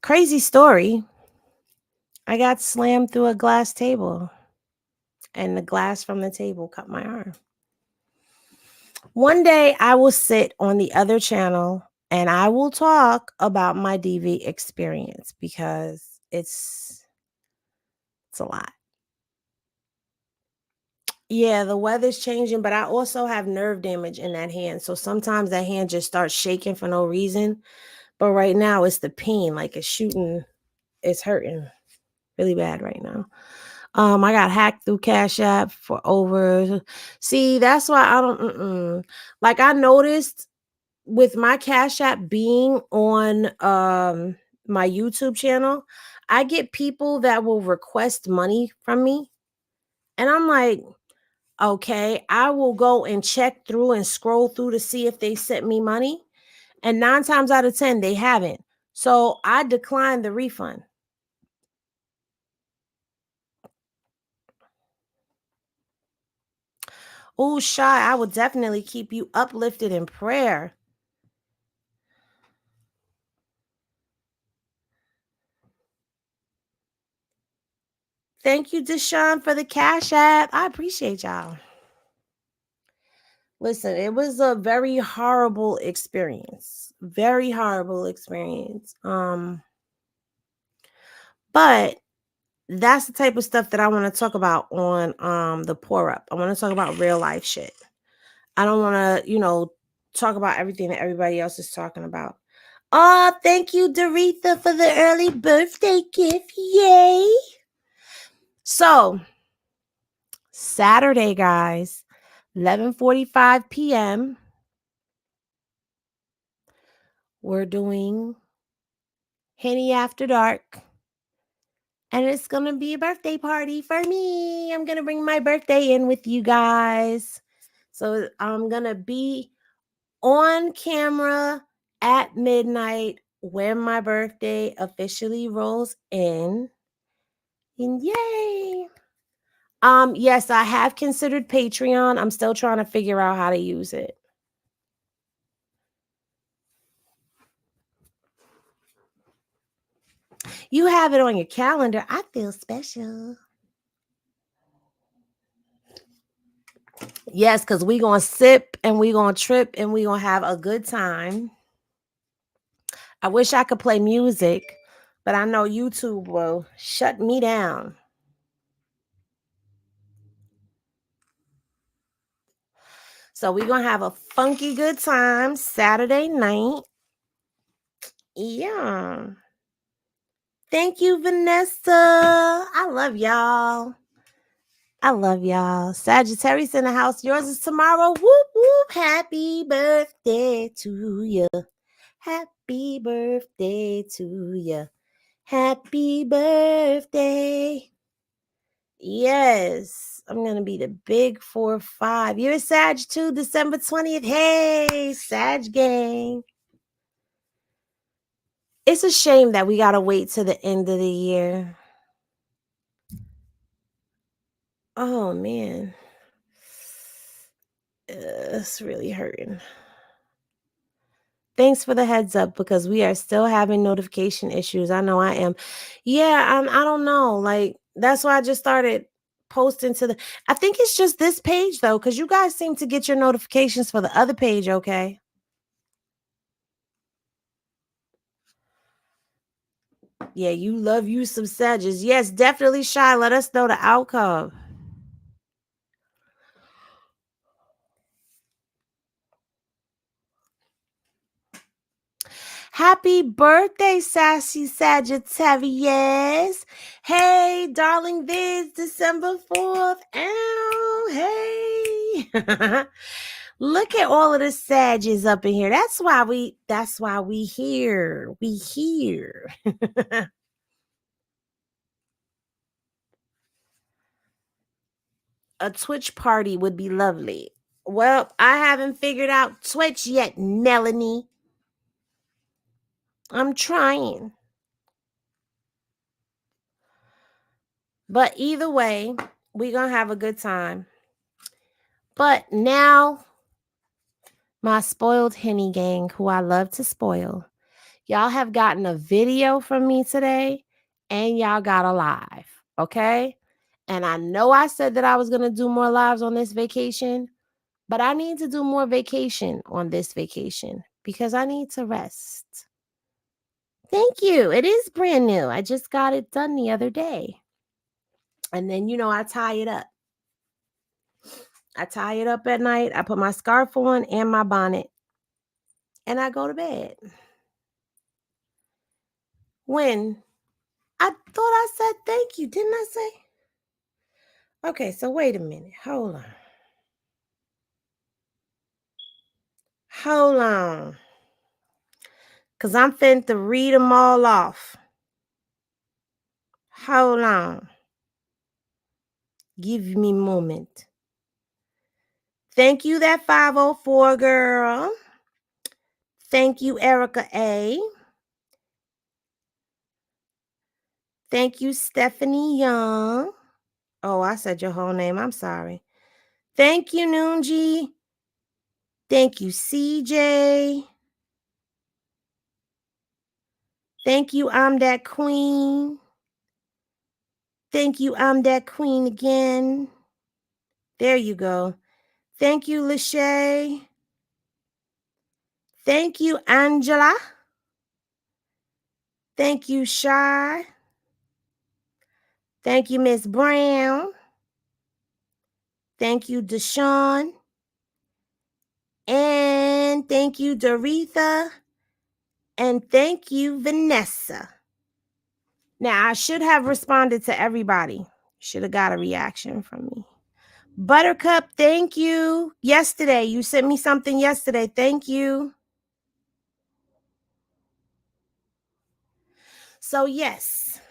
Crazy story. I got slammed through a glass table and the glass from the table cut my arm. One day I will sit on the other channel and I will talk about my DV experience because it's a lot. Yeah, the weather's changing, but I also have nerve damage in that hand. So sometimes that hand just starts shaking for no reason. But right now it's the pain, like it's shooting, it's hurting really bad right now. I got hacked through Cash App for over. See, that's why I don't. Like I noticed with my Cash App being on my YouTube channel, I get people that will request money from me, and I'm like, okay, I will go and check through and scroll through to see if they sent me money, and 9 times out of 10 they haven't. So I declined the refund. Oh, Shy, I will definitely keep you uplifted in prayer. Thank you, Deshaun, for the Cash App. I appreciate y'all. Listen, it was a very horrible experience. Very horrible experience. But that's the type of stuff that I want to talk about on the Pour Up. I want to talk about real life shit. I don't want to, talk about everything that everybody else is talking about. Oh, thank you, Doretha, for the early birthday gift. Yay. So, Saturday, guys, 11:45 p.m. We're doing Henny After Dark. And it's going to be a birthday party for me. I'm going to bring my birthday in with you guys. So I'm going to be on camera at midnight when my birthday officially rolls in. And yay. Yes, I have considered Patreon. I'm still trying to figure out how to use it. You have it on your calendar. I feel special. Yes, because we're going to sip and we're going to trip and we're going to have a good time. I wish I could play music, but I know YouTube will shut me down. So we're going to have a funky good time Saturday night. Yeah. Thank you, Vanessa. I love y'all. I love y'all. Sagittarius in the house. Yours is tomorrow. Whoop, whoop. Happy birthday to you. Happy birthday to you. Happy birthday. Yes. I'm going to be the big 4-5. You're a Sag too, December 20th. Hey, Sag gang. It's a shame that we got to wait to the end of the year. Oh, man. It's really hurting. Thanks for the heads up because we are still having notification issues. I know I am. Yeah, I don't know. Like, that's why I just started posting to the. I think it's just this page though, because you guys seem to get your notifications for the other page, okay? Yeah, you love you some Sages. Yes, definitely Shy. Let us know the outcome. Happy birthday, Sassy Sagittarius. Hey, darling Viz, December 4th. Ow, hey. Look at all of the Sages up in here. That's why we here. We here. A Twitch party would be lovely. Well, I haven't figured out Twitch yet, Melanie. I'm trying. But either way, we're going to have a good time. But now, my spoiled Henny gang, who I love to spoil, y'all have gotten a video from me today, and y'all got a live, okay? And I know I said that I was going to do more lives on this vacation, but I need to do more vacation on this vacation because I need to rest. Thank you. It is brand new. I just got it done the other day. And then, I tie it up. I tie it up at night. I put my scarf on and my bonnet. And I go to bed. When I thought I said thank you, didn't I say? Okay, so wait a minute. Hold on. Hold on. Because I'm finna read them all off. Hold on. Give me a moment. Thank you, that 504 girl. Thank you, Erica A. Thank you, Stephanie Young. Oh, I said your whole name. I'm sorry. Thank you, Noonji. Thank you, CJ. Thank you, I'm that queen. Thank you, I'm that queen again. There you go. Thank you, Lachey. Thank you, Angela. Thank you, Shy. Thank you, Miss Brown. Thank you, Deshaun. And thank you, Doretha. And thank you, Vanessa. Now, I should have responded to everybody. Should have got a reaction from me. Buttercup, thank you. Yesterday, you sent me something yesterday. Thank you. So, yes,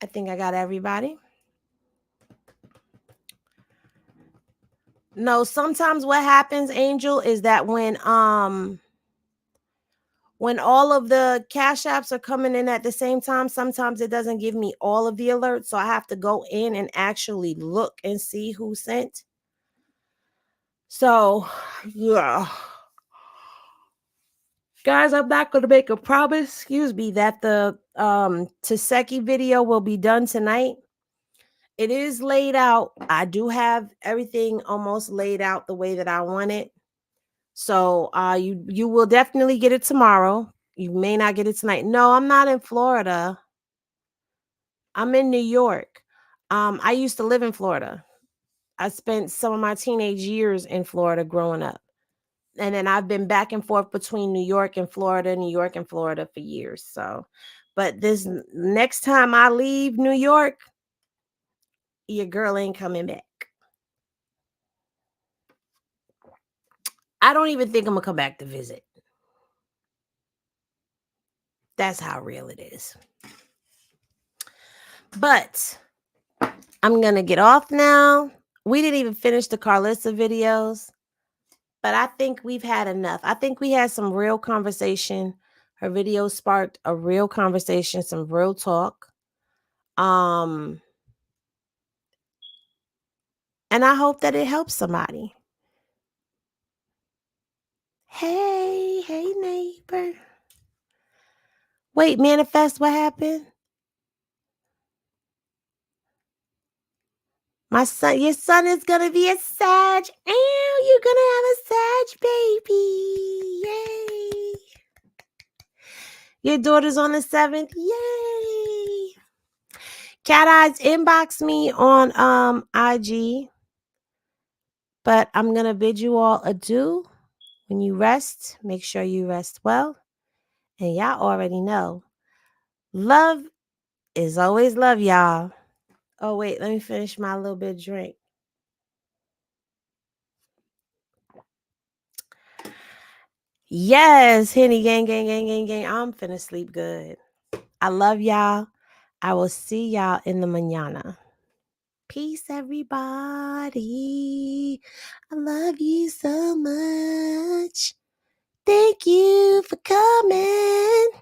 I think I got everybody. No, sometimes what happens, Angel, is that when all of the cash apps are coming in at the same time, sometimes it doesn't give me all of the alerts. So I have to go in and actually look and see who sent. So, yeah. Guys, I'm not going to make a promise, that the Taseki video will be done tonight. It is laid out. I do have everything almost laid out the way that I want it. So you will definitely get it tomorrow. You may not get it tonight. No, I'm not in Florida. I'm in New York. I used to live in Florida. I spent some of my teenage years in Florida growing up. And then I've been back and forth between New York and Florida for years. So, but this next time I leave New York, your girl ain't coming back. I don't even think I'm gonna come back to visit. That's how real it is. But I'm gonna get off now. We didn't even finish the Karlissa videos, but I think we've had enough. I think we had some real conversation. Her video sparked a real conversation, some real talk. And I hope that it helps somebody. Hey, neighbor. Wait, manifest, what happened? My son, your son is gonna be a Sag. And you're gonna have a Sag baby. Yay. Your daughter's on the 7th. Yay. Cat Eyes, inbox me on IG. But I'm gonna bid you all adieu. When you rest, make sure you rest well. And y'all already know. Love is always love, y'all. Oh, wait, let me finish my little bit of drink. Yes, Henny gang, gang, gang, gang, gang. I'm finna sleep good. I love y'all. I will see y'all in the mañana. Peace, everybody. I love you so much. Thank you for coming.